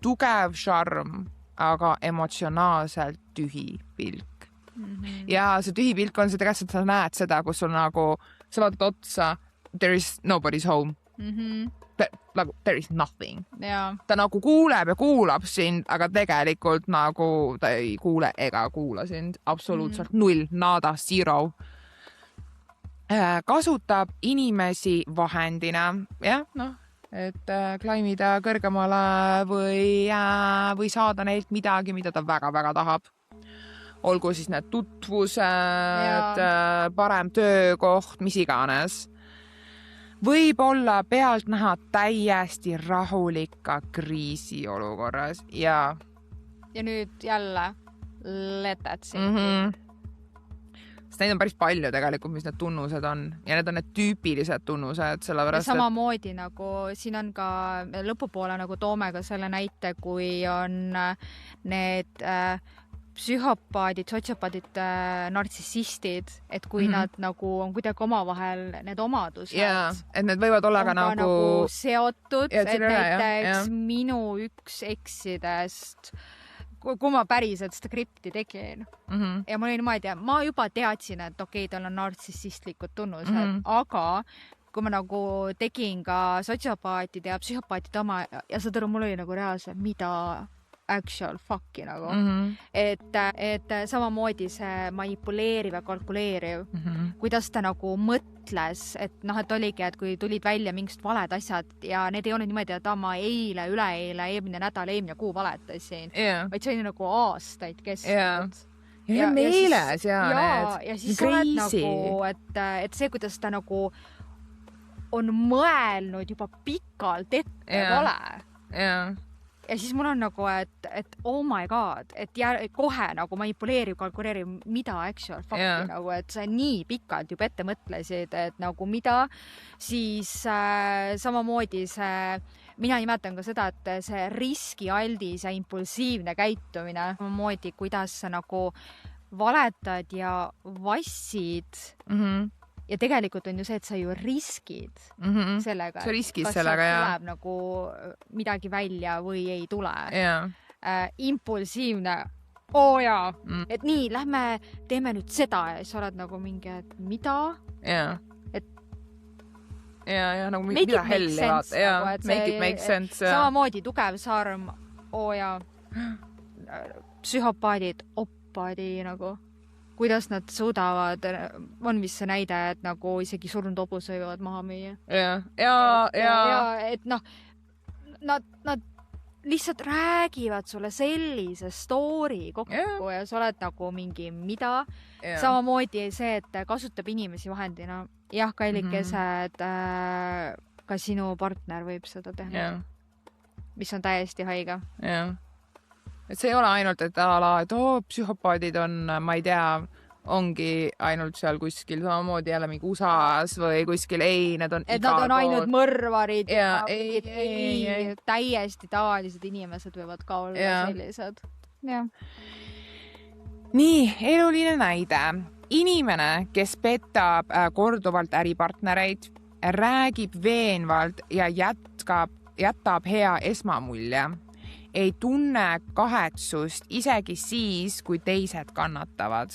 tugev šarm, aga emotsionaalselt tühi pilk. Ja see tühi pilk on see tegelikult, sa näed seda, kus sul nagu, sa vaatad otsa, there is nobody's home. Nagu there is nothing. Ta nagu kuuleb ja kuulab sind, aga tegelikult nagu ta ei kuule ega kuula sind. Absoluutselt null, nada, zero. Kasutab inimesi vahendina, jah, et klaimida kõrgemale või saada neilt midagi, mida ta väga-väga tahab. Olgu siis need tutvused, parem töökoht, mis iganes. Võib olla pealt näha täiesti rahulika kriisiolukorras ja nüüd jälle let that sink. Sest neid on päris palju tegelikult, mis need tunnused on ja need on need tüüpilised tunnused, sellepärast ja samamoodi nagu siin on ka lõpupoole nagu toome ka selle näite, kui on need psühhopaadid, sotsiopaadid, nartsissistid, et kui nad nagu on kuidagi omavahel need omadused. Et need võivad olla ka nagu seotud, et näiteks minu üks eksidest, kui ma päriselt skripti tegin ja ma olin niimoodi, ma juba teadsin, et okei, tal on nartsissistlikud tunnused, aga kui ma nagu tegin ka sotsiopaatide ja psühhopaatide oma ja saad aru, mul oli nagu reaalselt, mida actual fuck'i nagu. Et samamoodi see manipuleeriv ja kalkuleeriv, kuidas ta nagu mõtles, et et oligi, et kui tulid välja mingid valed asjad ja need ei olnud niimoodi, et ma eile, üleeile, eelmine nädal, eelmine kuu valetasin, vaid see oli nagu aastaid kestnud. Ja meeles ja siis sa oled nagu, et see, kuidas ta nagu on mõelnud juba pikalt ette vale. Ja siis mul on nagu, et oh my god, et kohe nagu manipuleeriv, kalkuleeriv, mida actual fuck'i nagu, et sa nii pikalt juba ette mõtlesid, et nagu mida, siis samamoodi see, mina nimetan ka seda, et see riskialdis ja impulsiivne käitumine, samamoodi, kuidas sa nagu valetad ja vassid, ja tegelikult on ju see, et sa ju riskid sellega. Sa riskid sellega, jah. Kas tuleb nagu midagi välja või ei tule. Impulsiivne, et nii, lähme teeme nüüd seda ja sa oled nagu mingi, et mida? Ja nagu mida helli vaata. Make it make sense. Samamoodi tugev sarm, psühhopaadid, oppaadi nagu. Kuidas nad suudavad, on vist see näide, et nagu isegi surnud hobuse võivad maha müüa. Et nad lihtsalt räägivad sulle sellise story kokku ja sa oled nagu mingi mida. Samamoodi see, et kasutab inimesi vahendina. Jah, kallikesed, ka sinu partner võib seda teha. Mis on täiesti haige. Et see ei ole ainult, et psühhopaadid on, ma ei tea, ongi ainult seal kuskil samamoodi jälle mingi USA-s või kuskil, need on et nad on ainult mõrvarid ei, täiesti tavalised inimesed võivad ka olla sellised. Nii, eluline näide. Inimene, kes petab korduvalt äripartnereid, räägib veenvalt ja jätab hea esmamulje. Ei tunne kahetsust isegi siis, kui teised kannatavad.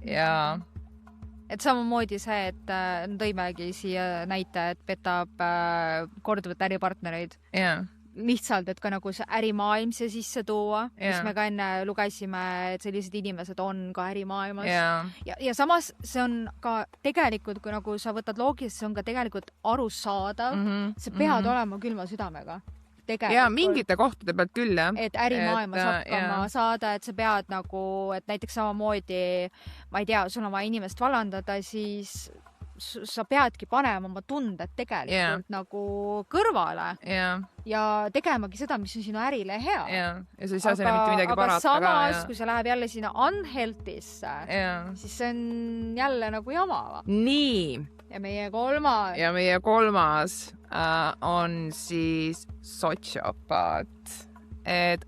Et samamoodi see, et tõimegi siia näite, et petab korduvalt äripartnereid. Lihtsalt, et ka nagu see ärimaailm see sisse tuua, mis me ka enne lugesime, et sellised inimesed on ka ärimaailmas. Ja samas see on ka tegelikult, kui nagu sa võtad loogiliselt, see on ka tegelikult arusaadav. See pead olema külma südamega. Ja mingite kohtade pealt küll, jah. Et ärimaailmas hakkama saada, et sa pead nagu, et näiteks samamoodi, ma ei tea, sul on vaja inimest vallandada, siis sa peadki panema oma tunded tegelikult nagu kõrvale ja tegemagi seda, mis on sinu ärile hea. Ja sa ei saa sinna mitte midagi parata. Aga samas, kui sa läheb jälle sinna unhealthy'sse, siis see on jälle nagu jama. Nii. Ja meie kolmas on siis sotsiopaat.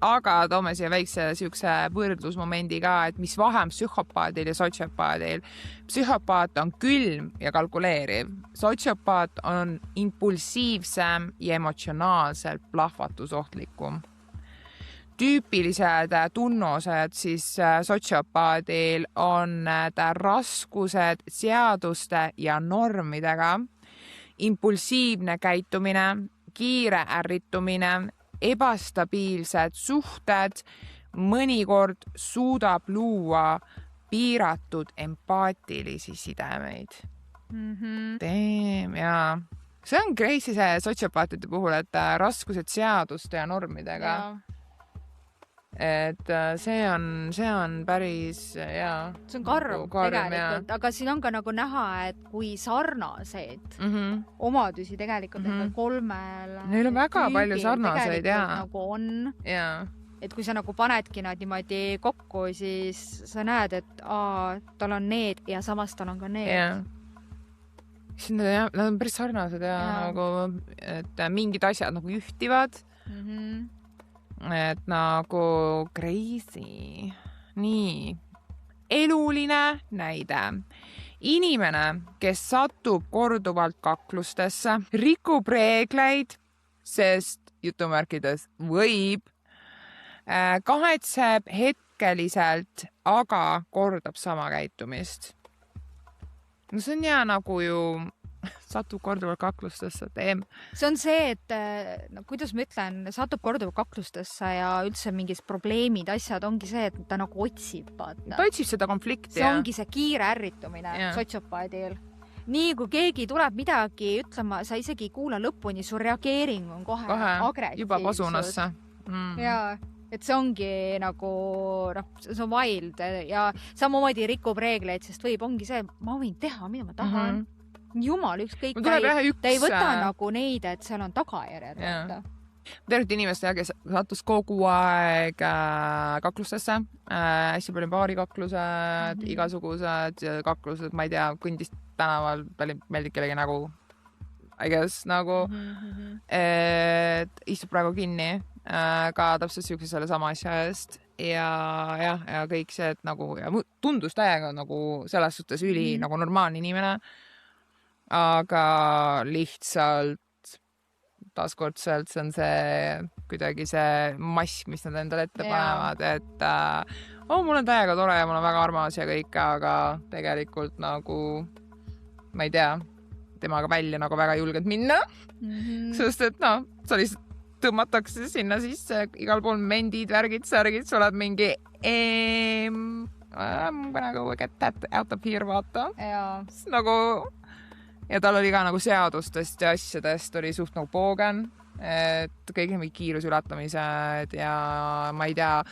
Aga toome siia väikse siukse võrdlusmomendi ka, et mis vahe on psühhopaadil ja sotsiopaadil. Psühhopaat on külm ja kalkuleeriv. Sotsiopaat on impulsiivsem ja emotsionaalselt plahvatusohtlikum. Tüüpilised tunnused siis sotsiopaadil on raskused seaduste ja normidega, impulsiivne käitumine, kiire ärritumine, ebastabiilsed suhted, mõnikord suudab luua piiratud empaatilisi sidemeid. Ja see on crazy see sotsiopaatide puhul, et raskused seaduste ja normidega. Et see on päris, jaa. See on karm tegelikult, aga siin on ka nagu näha, et kui sarnaseid omadusi tegelikult kolmel neil on väga palju sarnaseid, jaa. Nagu on. Et kui sa nagu panedki nad niimoodi kokku, siis sa näed, et tal on need ja samas tal on ka need. Nad on päris sarnased ja nagu, et mingid asjad nagu ühtivad. Et nagu crazy. Nii. Eluline näide. Inimene, kes satub korduvalt kaklustesse, rikub reegleid, sest jutumärkides võib, kahetseb hetkeliselt, aga kordab sama käitumist. No see on hea nagu ju satub korduvalt kaklustesse. See on see, et no, kuidas ma ütlen, satub korduvalt kaklustesse ja üldse mingid probleemid, asjad ongi see, et ta nagu otsib. Ta otsib seda konflikti. See ongi see kiire ärritumine sotsiopaadil. Nii kui keegi tuleb midagi ütlema, sa isegi ei kuula lõpuni, su reageering on kohe agressiivsus. Juba pasunasse. Jaa. Et see ongi nagu, see on wild ja samamoodi rikub reegleid, sest ongi see, ma võin teha, mida ma tahan. Jumal, ükskõik, ta ei võta nagu neid, et seal on tagajärjed. Tervet inimest, kes sattus kogu aeg kaklustesse, hästi palju baarikaklused, igasugused kaklused, ma ei tea, kõndis tänaval, meeldib kellegi nagu, I guess, nagu, et istub praegu kinni, ka täpselt siukse selle sama asja eest ja kõik see, et nagu, ja tundus täiega nagu selles suhtes üli nagu normaalne inimene, aga lihtsalt taaskordselt see on see kuidagi see mask, mis nad endale ette panevad, et mul on täiega tore ja mul on väga armas ja kõik, aga tegelikult nagu ma ei tea, temaga välja nagu väga julged minna, sest et sa lihtsalt tõmmatakse sinna sisse igal pool mendid, värgid, särgid, sa oled mingi I'm gonna go get that out of here, vaata. Nagu ja tal oli ka nagu seadustest ja asjadest oli suht nagu poogen, et kõik need kiirusületamised ja ma ei tea,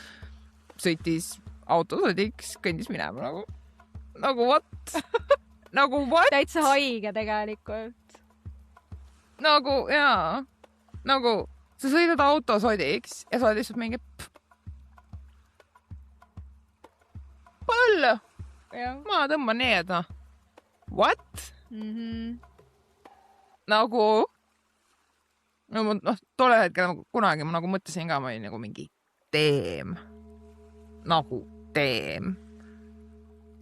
sõitis autosõdiks, kõndis minema nagu what? Nagu what? Täitsa haige tegelikult. Nagu jaa, nagu sa sõidad autosõdiks ja sa oled lihtsalt mingi põllu. Ma tõmban need, What? Nagu tolle hetkel kunagi ma nagu mõtlesin ka, ma olin nagu mingi teem.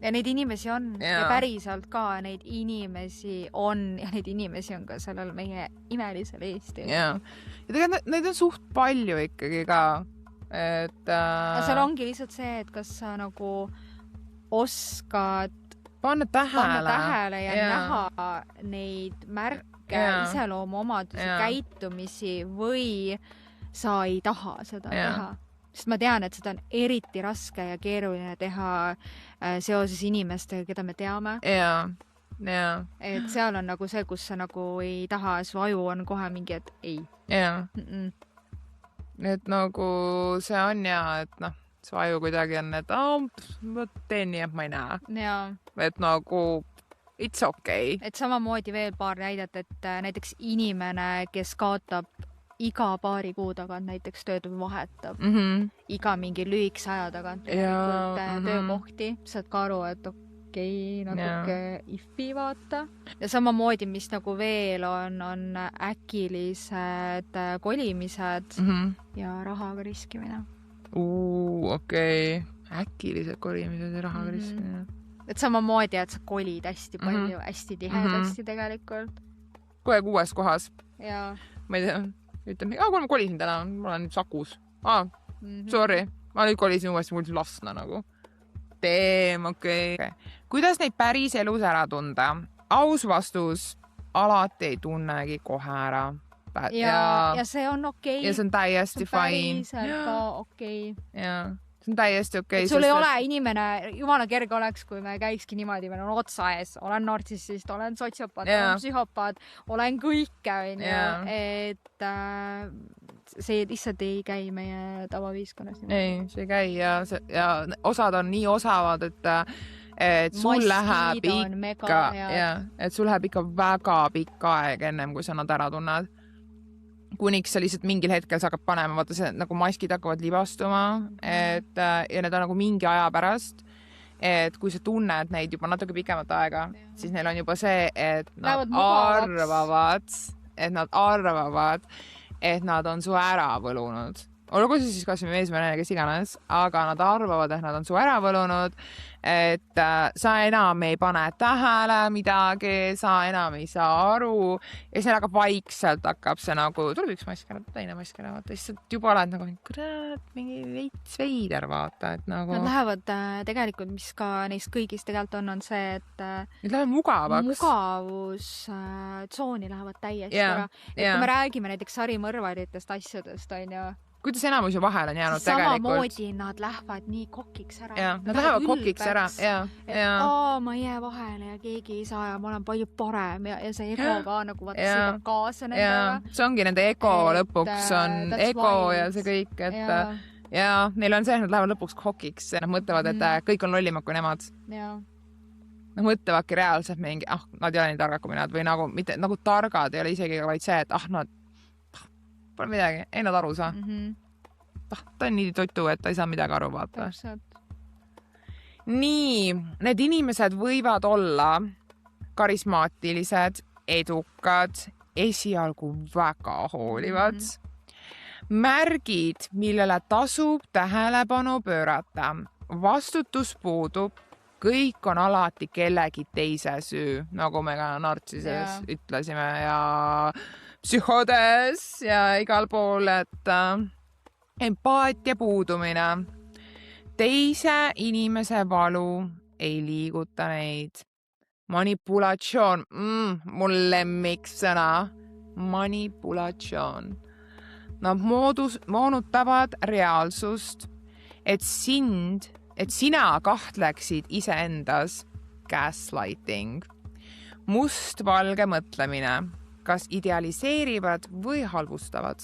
Ja neid inimesi on ja päriselt ka neid inimesi on ja neid inimesi on ka sellel meie imelisel Eestil. Ja tegelikult neid on suht palju ikkagi ka. Et seal ongi lihtsalt see, et kas sa nagu oskad panna tähele ja näha neid märke, iseloomuomadusi, käitumisi või sa ei taha seda teha. Sest ma tean, et seda on eriti raske ja keeruline teha seoses inimestega, keda me teame. Et seal on nagu see, kus sa nagu ei taha, su aju on kohe mingi, et ei. Et nagu see on et su aju kuidagi on, et ma teen nii, et ma ei näe. Et nagu it's okay. Et samamoodi veel paar näidet, et näiteks inimene, kes kaotab iga paari kuu tagant näiteks tööd või vahetab iga mingi lühikese aja tagant töökohti, saad ka aru, et natuke ifi vaata. Ja samamoodi, mis nagu veel on äkilised kolimised ja rahaga riskimine. Okei. Äkilised kolimised ja rahaga riskimine. Et samamoodi, et sa kolid hästi palju, hästi tihedasti tegelikult. Kohe uues kohas. Ja. Ma ei tea, ütleme, kui ma kolisin täna, ma olen Sakus. Sorry, ma nüüd kolisin uuesti mul Lasna nagu. Okei. Kuidas neid päris elus ära tunda? Aus vastus, alati ei tunnegi kohe ära. Ja see on okei. Ja see on täiesti fine. See on päriselt ka okei. Ja see on täiesti okei. Sul ei ole inimene, jumala kerge oleks, kui me käikski niimoodi, meil on otsa ees, olen nartsissist, olen sotsiopaat, olen psühhopaat, olen kõike, et see lihtsalt ei käi meie tavaviiskonnas. Ei, see ei käi ja osad on nii osavad, et sul läheb ikka väga pikka aeg ennem, kui sa nad ära tunned. Kuniks sa lihtsalt mingil hetkel sa hakkad panema, vaata see nagu maskid hakkavad libastuma, ja need on nagu mingi aja pärast, et kui sa tunned neid juba natuke pikemat aega, siis neil on juba see, et nad arvavad, et nad on su ära võlunud. Olgu see siis kas või meesmene, kes iganes, aga nad arvavad, et nad on su ära võlunud, et sa enam ei pane tähele midagi, sa enam ei saa aru ja siis neil vaikselt hakkab see nagu, tuleb üks mask ära, teine mask ära, vaata, siis juba oled nagu, kurat, mingi veits veider, vaata, et nagu... Nad lähevad tegelikult, mis ka neist kõigist tegelikult on see, et... Need lähevad mugavaks. Mugavustsooni lähevad täiesti ära. Et kui me räägime näiteks sarimõrvaritest asjadest, on ju, kuidas enamus ju vahel on jäänud tegelikult. Samamoodi nad lähevad nii kokiks ära. Ja, nad lähevad kokiks ära. Ma jää vahele ja keegi ei saa ja ma olen palju parem ja see ego ka nagu sõidab kaasa nendega. See ongi nende ego lõpuks on ego ja see kõik, et ja neil on see, et nad lähevad lõpuks kokiks. Nad mõtlevad, et kõik on lollimad kui nemad. Nad mõtlevadki reaalselt mingi, nad ei ole nii targad kui nad või mitte nagu targad ei ole isegi vaid see, et nad pole midagi, ei nad aru saa. Ta on nii totu, et ta ei saa midagi aru vaata. Nii, need inimesed võivad olla karismaatilised, edukad, esialgu väga hoolivad. Märgid, millele tasub tähelepanu pöörata. Vastutus puudub, kõik on alati kellegi teise süü, nagu me ka nartsises ütlesime ja psühhodes ja igal pool, et empaatia puudumine. Teise inimese valu ei liiguta neid. Manipulatsioon, mul lemmiksõna. Manipulatsioon. Nad moonutavad reaalsust, et sina kahtleksid iseendas. Gaslighting. Must-valge mõtlemine. Kas idealiseerivad või halvustavad?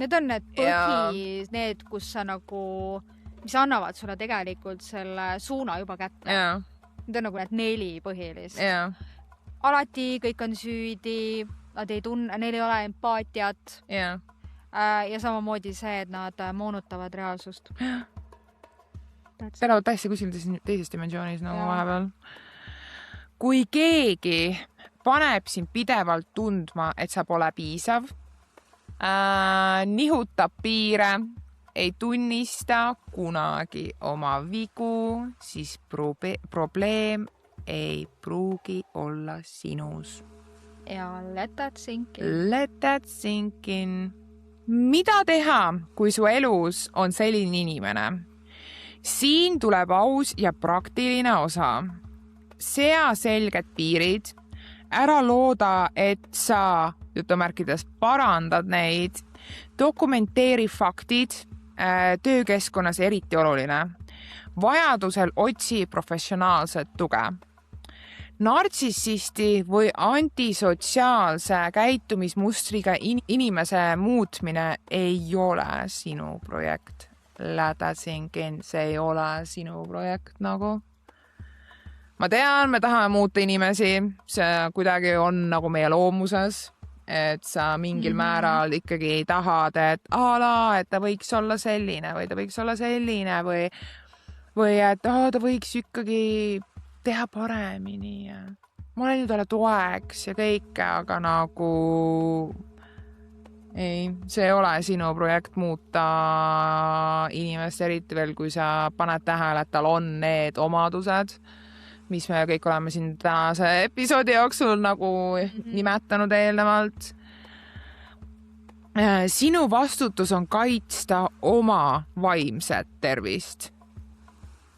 Need on need need, kus sa nagu, mis annavad sulle tegelikult selle suuna juba kätte. Need on nagu need 4 põhilist. Alati kõik on süüdi, nad ei tunne, neil ei ole empaatiat. Ja samamoodi see, et nad moonutavad reaalsust. Elavad täiesti kuskil teises dimensioonis nagu vahepeal. Kui keegi paneb sind pidevalt tundma, et sa pole piisav, nihutab piire, ei tunnista kunagi oma vigu, siis probleem ei pruugi olla sinus. Ja let that sink in. Let that sink in. Mida teha, kui su elus on selline inimene? Siin tuleb aus ja praktiline osa. Sea selged piirid. Ära looda, et sa jutumärkides parandad neid. Dokumenteeri faktid, töökeskkonnas eriti oluline. Vajadusel otsi professionaalset tuge. Nartsissisti või antisotsiaalse käitumismustriga inimese muutmine ei ole sinu projekt. Läda sinkin, see ei ole sinu projekt nagu. ma tean, me tahame muuta inimesi, see kuidagi on nagu meie loomuses, et sa mingil määral ikkagi tahad, et et ta võiks olla selline või ta võiks olla selline või et ta võiks ikkagi teha paremini ja ma olen ju talle toeks ja kõike, aga nagu ei, see ei ole sinu projekt muuta inimest, eriti veel, kui sa paned tähele, et tal on need omadused, mis me kõik oleme siin tänase episoodi jooksul nagu nimetanud eelnevalt. Sinu vastutus on kaitsta oma vaimset tervist.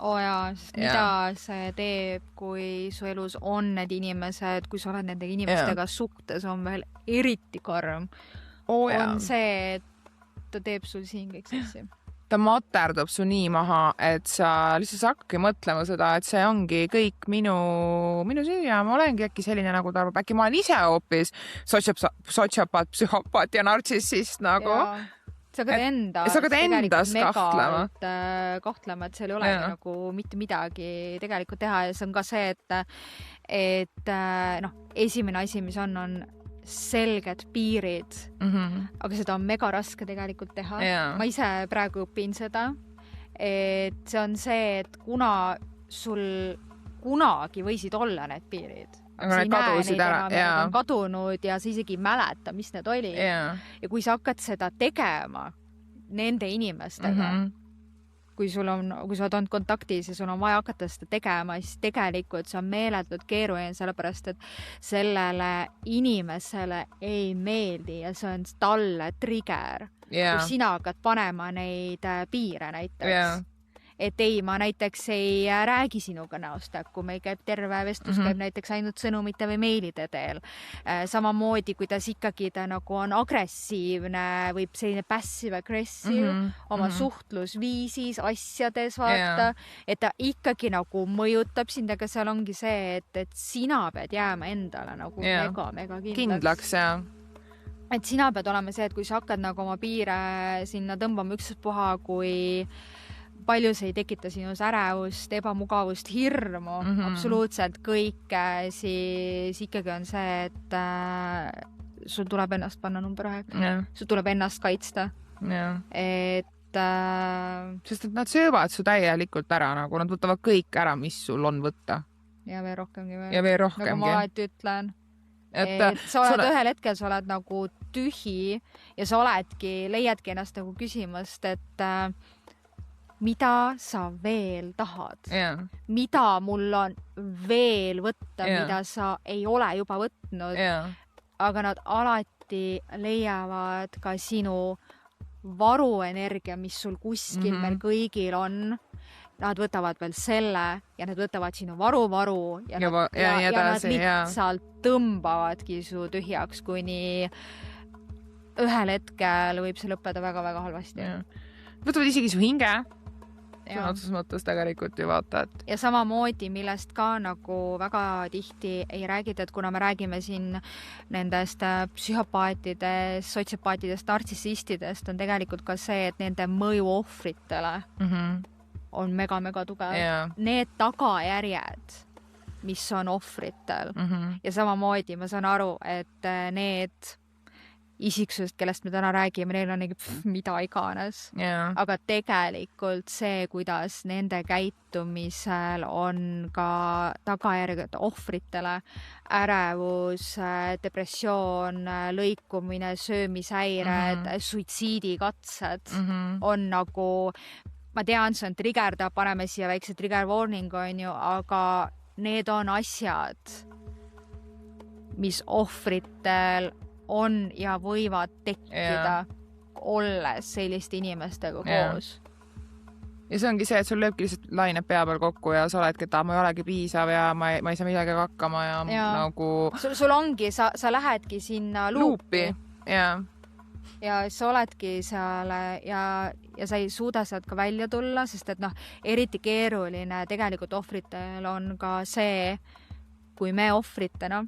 Sest mida see teeb, kui su elus on need inimesed, kui sa oled nende inimestega suhtes, on veel eriti karm. On see, et ta teeb sul siin kõik sassi. Ta materdab su nii maha, et sa lihtsalt hakkagi mõtlema seda, et see ongi kõik minu süü ja ma olengi äkki selline, nagu ta arvab. Äkki ma olen ise hoopis sotsiopaat, psühhopaat ja nartsissist nagu. Sa hakkad endas kahtlema, et seal ei ole nagu mitte midagi tegelikult teha ja see on ka see, et esimene asi, mis on selged piirid, aga seda on mega raske tegelikult teha. Ma ise praegu õpin seda, et see on see, et kuna sul kunagi võisid olla need piirid, aga sa ei näe neid enam, need on kadunud ja sa isegi ei mäleta, mis need oli. Ja kui sa hakkad seda tegema nende inimestega, kui sa oled olnud kontaktis ja sul on vaja hakata seda tegema, siis tegelikult see on meeletult keeruline, sellepärast et sellele inimesele ei meeldi ja see on talle trigger, kui sina hakkad panema neid piire näiteks. Et ei, ma näiteks ei räägi sinuga näost, kui meil käib terve vestlus, käib näiteks ainult sõnumite või meilide teel. Samamoodi, kuidas ikkagi ta nagu on agressiivne või selline passive-aggressive oma suhtlusviisis, asjades vaata, et ta ikkagi nagu mõjutab sind, aga seal ongi see, et sina pead jääma endale nagu mega kindlaks. Et sina pead olema see, et kui sa hakkad nagu oma piire sinna tõmbama ükspuha, kui palju see ei tekita sinus ärevust, ebamugavust, hirmu, absoluutselt kõike, siis ikkagi on see, et sul tuleb ennast panna number 1. Sul tuleb ennast kaitsta. Sest et nad söövad su täielikult ära, nagu nad võtavad kõik ära, mis sul on võtta. Ja veel rohkemgi. Nagu ma alati ütlen. Et sa oled ühel hetkel, sa oled nagu tühi ja sa leiadki ennast nagu küsimast, et mida sa veel tahad, mida mul on veel võtta, mida sa ei ole juba võtnud, aga nad alati leiavad ka sinu varuenergia, mis sul kuskil meil kõigil on. Nad võtavad veel selle ja nad võtavad sinu varu ja nad lihtsalt tõmbavadki su tühjaks, kuni ühel hetkel võib see lõppeda väga-väga halvasti. Võtavad isegi su hinge. Otsus mõttes tegelikult ju vaata, et... Ja samamoodi, millest ka nagu väga tihti ei räägita, et kuna me räägime siin nendest psühhopaatidest, sotsiopaatidest, nartsissistidest, on tegelikult ka see, et nende mõju ohvritele on mega-mega tugev. Need tagajärjed, mis on ohvritel ja samamoodi ma saan aru, et need isiksused, kellest me täna räägime, neil on mida iganes. Aga tegelikult see, kuidas nende käitumisel on ka tagajärged ohvritele, ärevus, depressioon, lõikumine, söömishäired, suitsiidikatsed on nagu, ma tean, see on triggerda, paneme siia väikse trigger warning on ju, aga need on asjad, mis ohvritel on ja võivad tekkida olles selliste inimestega koos. Ja see ongi see, et sul lööbki lihtsalt lained pea peal kokku ja sa oledki, et ma ei olegi piisav ja ma ei saa midagi hakkama ja nagu... Sul ongi, sa lähedki sinna luupi. Ja sa oledki seal ja sa ei suuda sealt ka välja tulla, sest et eriti keeruline tegelikult ohvritel on ka see, kui me ohvritena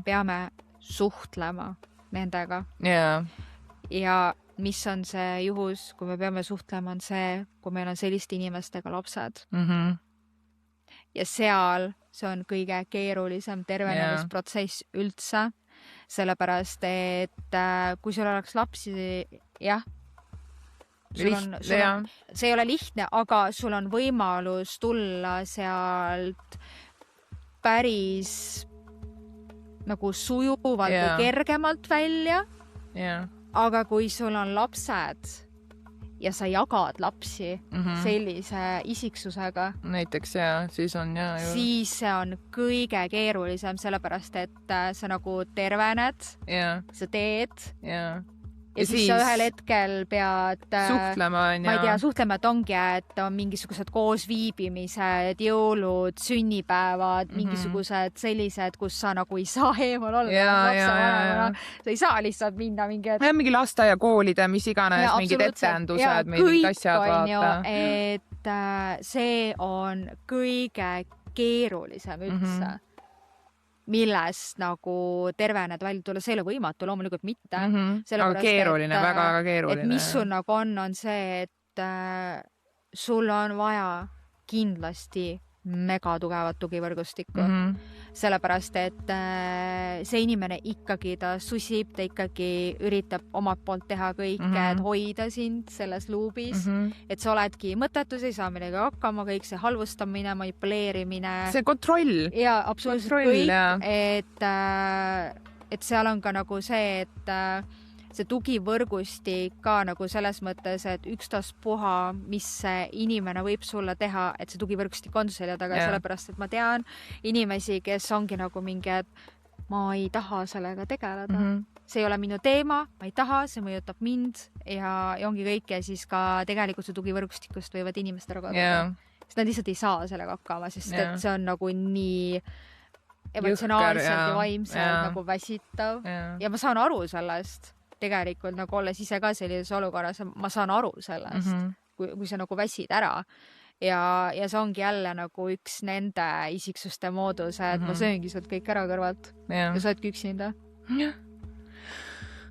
peame suhtlema nendega. Ja mis on see juhus, kui me peame suhtlema, on see, kui meil on selliste inimestega lapsed. Ja seal see on kõige keerulisem tervenemisprotsess üldse, sellepärast et kui sul oleks lapsi, jah, see ei ole lihtne, aga sul on võimalus tulla sealt päris nagu sujuvalt või kergemalt välja. Aga kui sul on lapsed ja sa jagad lapsi sellise isiksusega, näiteks siis on siis see on kõige keerulisem, sellepärast et sa nagu tervened, sa teed ja siis sa ühel hetkel pead suhtlema, ma ei tea, suhtlema, et ongi, et on mingisugused koosviibimised, jõulud, sünnipäevad, mingisugused sellised, kus sa nagu ei saa eemal olla. Sa ei saa lihtsalt minna mingi lasteaiakoolide, mis iganes, mingid etendused, mingid asjad vaata. Et see on kõige keerulisem üldse. Millest nagu terveneda välja tulla, see ei ole võimatu, loomulikult mitte. Aga keeruline, väga keeruline. Et mis sul nagu on see, et sul on vaja kindlasti mega tugevat tugivõrgustikku. Sellepärast, et see inimene ikkagi, ta susib, ta ikkagi üritab omalt poolt teha kõike, et hoida sind selles luubis, et sa oledki mõttetus, ei saa millega hakkama, kõik see halvustamine, manipuleerimine. See kontroll. Ja absoluutselt kõik, et seal on ka nagu see, et see tugivõrgustik ka nagu selles mõttes, et ükstaspuha, mis see inimene võib sulle teha, et see tugivõrgustik on selja taga, sellepärast, et ma tean inimesi, kes ongi nagu mingi, et ma ei taha sellega tegeleda. See ei ole minu teema, ma ei taha, see mõjutab mind ja ongi kõik ja siis ka tegelikult see tugivõrgustikust võivad inimest ära kaduda. Sest nad lihtsalt ei saa sellega hakkama, sest et see on nagu nii emotsionaalselt ja vaimselt nagu väsitav ja ma saan aru sellest. Tegelikult nagu olles ise ka sellises olukorras, ma saan aru sellest, kui sa nagu väsid ära. Ja see ongi jälle nagu üks nende isiksuste moodus, et ma sööngi sult kõik ära kõrvalt ja sa oledki üksinda.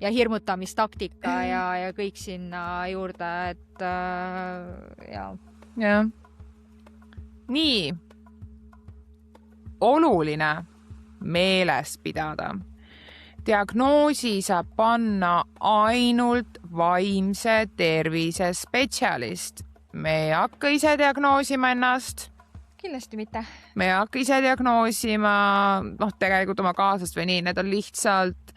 Ja hirmutamistaktika ja kõik sinna juurde, et ja. Nii. Oluline meeles pidada. Diagnoosi saab panna ainult vaimse tervise spetsialist. Me ei hakka ise diagnoosima ennast. Kindlasti mitte. Me ei hakka ise diagnoosima, tegelikult oma kaaslast või nii, need on lihtsalt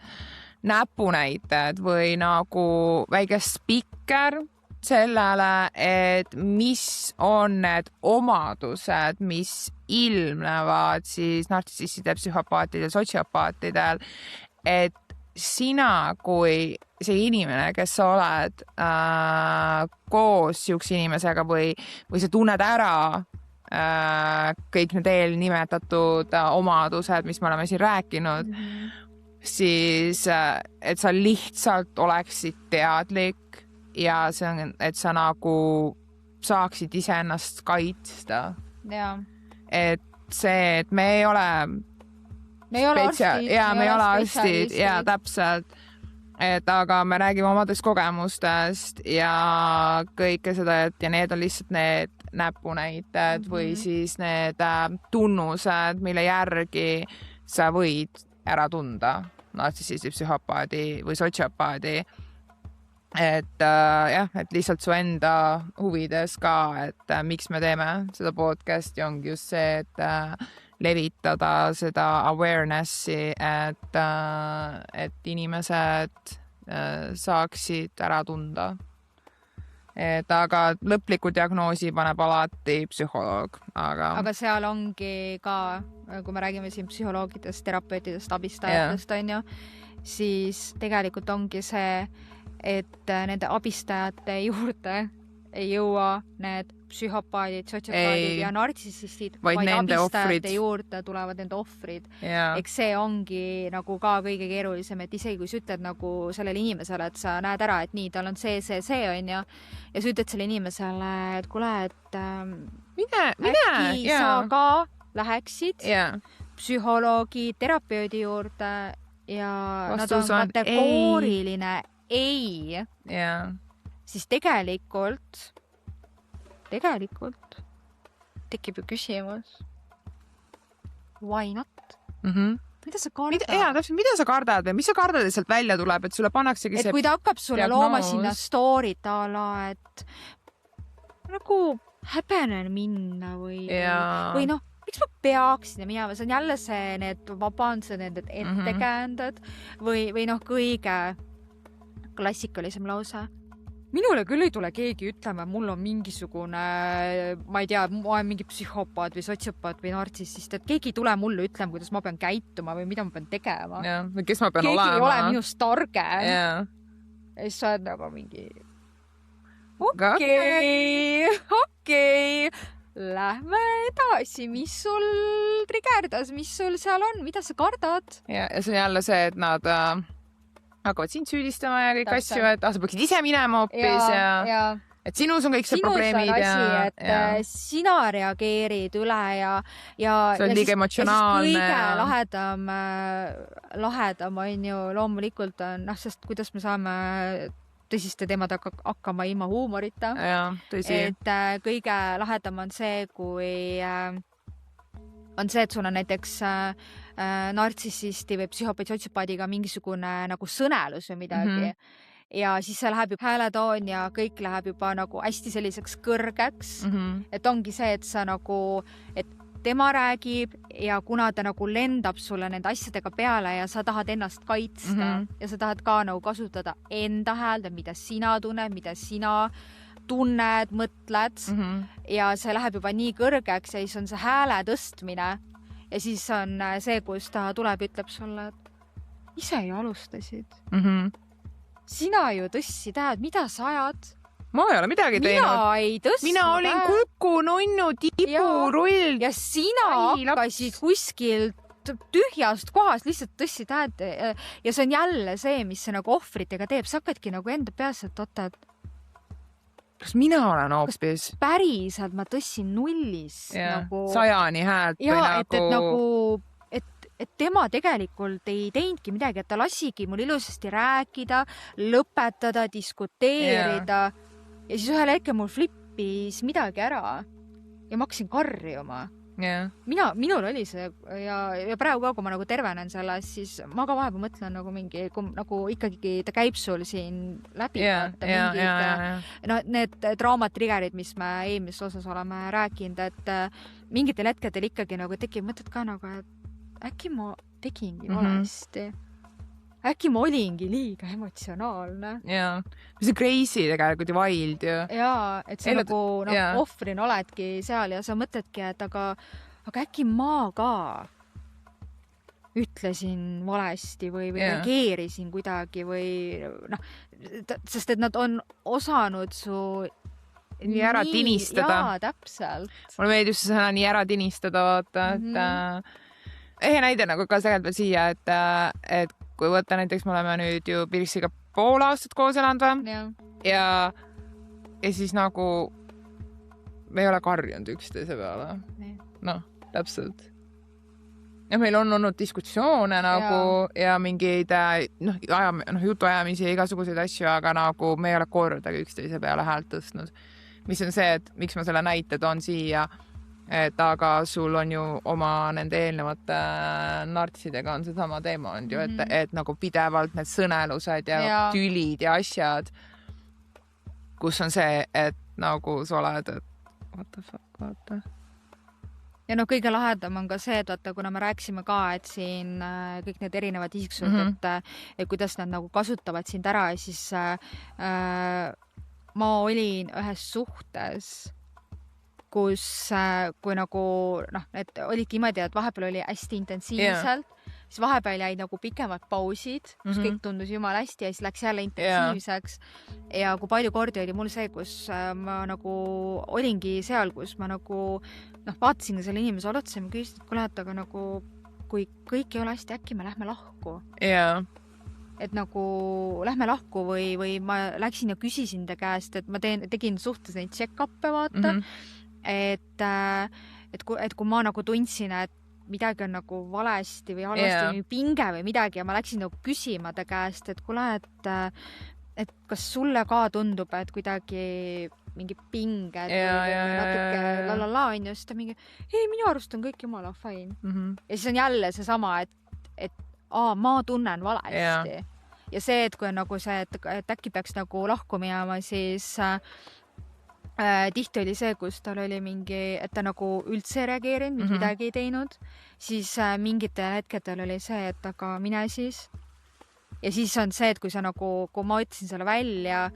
näpunäited või nagu väike spikker sellele, et mis on need omadused, mis ilmnevad siis nartsissistide, psühhopaatidel, sotsiopaatidel, et sina kui see inimene, kes sa oled koos siukse inimesega või sa tunned ära kõik need eelnimetatud omadused, mis me oleme siin rääkinud, siis et sa lihtsalt oleksid teadlik ja see on, et sa nagu saaksid iseennast kaitsta. Et see, et me ei ole arstid. Ja me ei ole arstid ja täpselt. Et aga me räägime omadest kogemustest ja kõike seda, et ja need on lihtsalt need näpunäited või siis need tunnused, mille järgi sa võid ära tunda nartsissisti, psühhopaadi või sotsiopaadi. Et et lihtsalt su enda huvides ka, et miks me teeme seda podcasti ongi just see, et levitada seda awarenessi, et inimesed saaksid ära tunda. Et aga lõpliku diagnoosi paneb alati psühholoog. Aga seal ongi ka, kui me räägime siin psühholoogidest, terapeutidest, abistajatest, on ju, siis tegelikult ongi see, et nende abistajate juurde ei jõua need psühhopaadid, sotsiopaadid ja nartsissistid, vaid abistajate juurde tulevad nende ohvrid. Eks see ongi nagu ka kõige keerulisem, et isegi kui sa ütled nagu sellele inimesele, et sa näed ära, et nii, tal on see on ja sa ütled selle inimesele, et kuule, et äkki sa ka läheksid psühholoogi, terapeudi juurde ja vastus nad on kategooriline ei. Siis tegelikult tekib ju küsimus, why not? Mida sa kardad? Mida sa kardad või mis sa kardad, et sealt välja tuleb, et sulle pannaksegi see kui ta hakkab sulle looma sinna story't a la, et nagu häbenen minna või noh, miks ma peaksin minema, see on jälle see, need vabandused, need ettekäänded või noh, kõige klassikalisem lause. Minule küll ei tule keegi ütlema, mul on mingisugune, ma ei tea, ma olen mingi psühhopaat või sotsiopaat või nartsissist, et keegi ei tule mulle ütlema, kuidas ma pean käituma või mida ma pean tegema. Või kes ma pean olema. Keegi ei ole minust targem. Ja siis sa oled nagu mingi okei. Lähme edasi, mis sul trigerdas, mis sul seal on, mida sa kardad? Ja see on jälle see, et nad hakkavad sind süüdistama ja kõik asju, et sa peaksid ise minema hoopis ja et sinus on kõik see probleemid. Sinus on asi, et sina reageerid üle ja see on liiga emotsionaalne. Kõige lahedam on ju loomulikult on, sest kuidas me saame tõsiste teemad hakkama ilma huumorita. Tõsi. Et kõige lahedam on see, kui on see, et sul on näiteks nartsissisti või psühhopaadi-sotsiopaadiga mingisugune nagu sõnelus või midagi. Ja siis see läheb juba hääletoon ja kõik läheb juba nagu hästi selliseks kõrgeks. Et ongi see, et sa nagu, et tema räägib ja kuna ta nagu lendab sulle nende asjadega peale ja sa tahad ennast kaitsta ja sa tahad ka nagu kasutada enda häälda, mida sina tunned, mida sina tunned, mõtled ja see läheb juba nii kõrgeks ja siis on see hääle tõstmine ja siis on see, kus ta tuleb ja ütleb sulle, et ise ju alustasid. Sina ju tõstsid hääd, mida sa ajad? Ma ei ole midagi teinud. Mina ei tõstnud. Mina olin Kuku nunnu tipurull. Ja sina hakkasid kuskilt tühjast kohast lihtsalt tõstsid hääd ja see on jälle see, mis see nagu ohvritega teeb. Sa hakkadki nagu enda peas, et oota, et kas mina olen hoopis? Kas päriselt ma tõstsin nullis nagu 100 häält või nagu et tema tegelikult ei teinudki midagi, et ta lasigi mul ilusasti rääkida, lõpetada, diskuteerida ja siis ühel hetkel mul flippis midagi ära ja ma hakkasin karjuma. Minul oli see ja praegu ka, kui ma nagu tervenen selles, siis ma ka vahepeal mõtlen nagu mingi, nagu ikkagi ta käib sul siin läbi. Need traumatriggerid, mis me eelmises osas oleme rääkinud, et mingitel hetkedel ikkagi nagu tekib mõtted ka nagu, et äkki ma tegingi valesti. Äkki ma olingi liiga emotsionaalne. See crazy tegelikult ja wild ju. Et sa nagu ohvrina oledki seal ja sa mõtledki, et aga äkki ma ka ütlesin valesti või reageerisin kuidagi või sest et nad on osanud su nii ära tinistada. Täpselt. Mulle meeldib see sõna nii ära tinistada, vaata, et hea näide nagu ka tegelikult veel siia, et kui võtta näiteks, me oleme nüüd ju Pirksiga pool aastat koos elanud ja siis nagu me ei ole karjunud üksteise peale. Täpselt. Ja meil on olnud diskussioone nagu ja mingeid jutuajamisi ja igasuguseid asju, aga nagu me ei ole kordagi üksteise peale häält tõstnud. Mis on see, et miks ma selle näite toon siia, et aga sul on ju oma nende eelnevate nartsidega on seesama teema olnud ju, et nagu pidevalt need sõnelused ja tülid ja asjad, kus on see, et nagu sa oled, et what the fuck, vaata. Ja kõige lahedam on ka see, et vaata, kuna me rääkisime ka, et siin kõik need erinevad isiksused, et kuidas nad nagu kasutavad sind ära ja siis ma olin ühes suhtes, kus kui nagu et olidki niimoodi, et vahepeal oli hästi intensiivselt, siis vahepeal jäid nagu pikemad pausid, kus kõik tundus jumala hästi ja siis läks jälle intensiivseks ja kui palju kordi oli mul see, kus ma nagu olingi seal, kus ma nagu vaatasin selle inimese otsa ja ma küsisin, et kuule, et aga nagu kui kõik ei ole hästi, äkki me lähme lahku. Et nagu lähme lahku või ma läksin ja küsisin ta käest, et ma tegin suhtes neid check-up'e, vaata. Et kui ma nagu tundsin, et midagi on nagu valesti või halvasti või pinge või midagi ja ma läksin nagu küsima ta käest, et kuule, et kas sulle ka tundub, et kuidagi mingi pinged natuke lalala onju, siis ta mingi, ei, minu arust on kõik jumala fine. Ja siis on jälle seesama, et ma tunnen valesti. Ja see, et kui on nagu see, et äkki peaks nagu lahku minema, siis tihti oli see, kus tal oli mingi, et ta nagu üldse ei reageerinud, midagi ei teinud, siis mingitel hetkedel oli see, et aga mine siis. Ja siis on see, et kui sa nagu, kui ma ütlesin selle välja,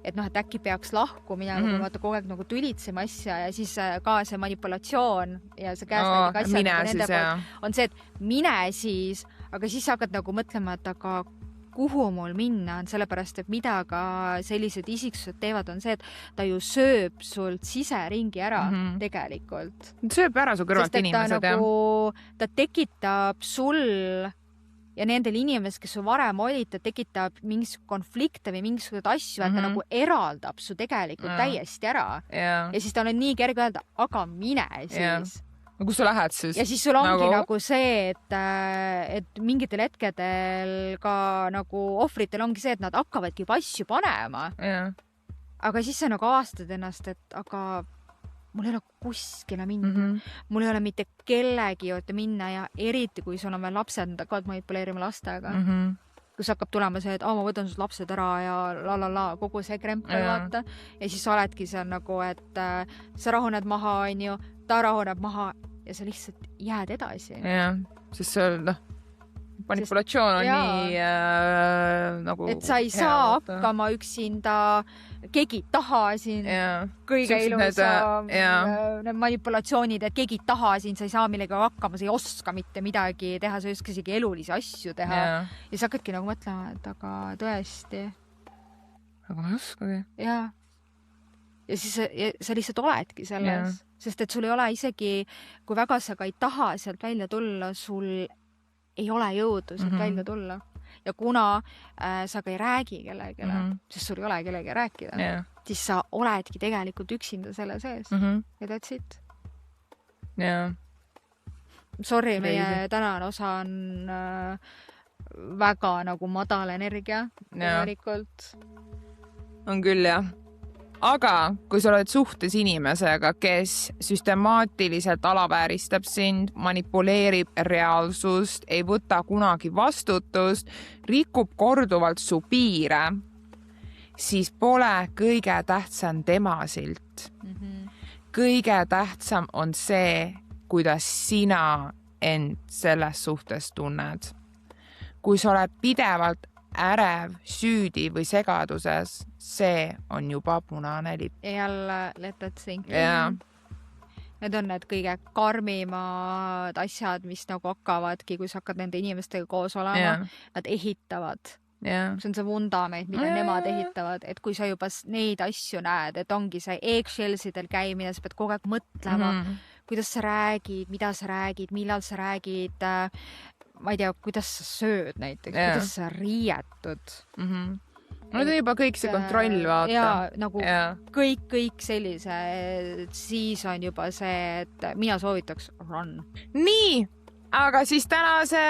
et noh, et äkki peaks lahku minema, kui vaata kogu aeg nagu tülitsema asja ja siis ka see manipulatsioon ja see käest asjad nagu nende poolt on see, et mine siis, aga siis hakkad nagu mõtlema, et aga kuhu mul minna on, sellepärast, et mida ka sellised isiksused teevad, on see, et ta ju sööb sult siseringi ära tegelikult. Sööb ära su kõrvalt inimesed, nagu, ta tekitab sul ja nendel inimesed, kes su varem olid, ta tekitab mingisugust konflikte või mingisugused asju, et ta nagu eraldab su tegelikult täiesti ära. Ja siis tal on nii kerge öelda, aga mine siis. No kus sa lähed siis? Ja siis sul ongi nagu see, et mingitel hetkedel ka nagu ohvritel ongi see, et nad hakkavadki juba asju panema. Aga siis sa nagu avastad ennast, et aga mul ei ole kuskile minna. Mul ei ole mitte kellegi juurde minna ja eriti, kui sul on veel lapsed, nad hakkavad manipuleerima lastega. Kus hakkab tulema see, et ma võtan sus lapsed ära ja kogu see krempel vaata. Ja siis oledki seal nagu, et sa rahuned maha, onju, ta rahuneb maha ja sa lihtsalt jääd edasi. Jah, sest see manipulatsioon on nii nagu... Et sa ei saa hakkama üksinda, keegi taha siin, kõige ilusam need manipulatsioonid, et keegi taha siin, sa ei saa millega hakkama, sa ei oska mitte midagi teha, sa ei oska isegi elulisi asju teha. Ja sa hakkadki nagu mõtlema, et aga tõesti. Aga ma ei oskagi. Ja siis sa lihtsalt oledki selles, sest et sul ei ole isegi, kui väga sa ka ei taha sealt välja tulla, sul ei ole jõudu sealt välja tulla. Ja kuna sa ka ei räägi kellegele, sest sul ei ole kellegi rääkida, siis sa oledki tegelikult üksinda selle sees. Ja that's it. Sorry, meie tänane osa on väga nagu madal energia. Tegelikult. On küll, jah. Aga kui sa oled suhtes inimesega, kes süstemaatiliselt alavääristab sind, manipuleerib reaalsust, ei võta kunagi vastutust, rikub korduvalt su piire, siis pole kõige tähtsam tema silt. Kõige tähtsam on see, kuidas sina end selles suhtes tunned. Kui sa oled pidevalt ärev, süüdi või segaduses, see on juba punane lipp. Ja jälle let that sink in. Need on need kõige karmimad asjad, mis nagu hakkavadki, kui sa hakkad nende inimestega koos olema. Nad ehitavad. See on see vundament, mida nemad ehitavad. Et kui sa juba neid asju näed, et ongi see eggshellsidel käimine, sa pead kogu aeg mõtlema, kuidas sa räägid, mida sa räägid, millal sa räägid, ma ei tea, kuidas sa sööd näiteks, kuidas sa riietud. No see juba kõik see kontroll, vaata. Ja nagu kõik sellise, siis on juba see, et mina soovitaks run. Nii, aga siis tänase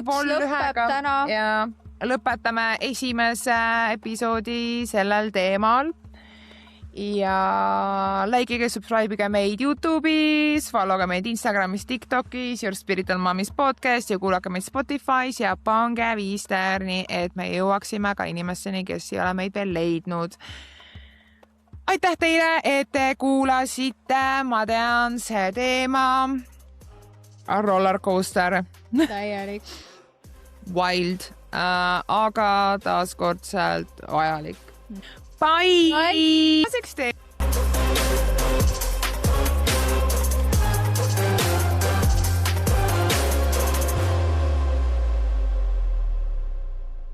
pool lõpeb täna. Ja lõpetame esimese episoodi sellel teemal. Ja likeige, subscribeige meid YouTube'is, followge meid Instagramis, TikTokis, Your Spiritual Mommy's podcast ja kuulake meid Spotify's ja pange 5 tärni, et me jõuaksime ka inimesteni, kes ei ole meid veel leidnud. Aitäh teile, et te kuulasite. Ma tean, see teema rollercoaster. Täielik. Wild, aga taaskordselt vajalik. Bye!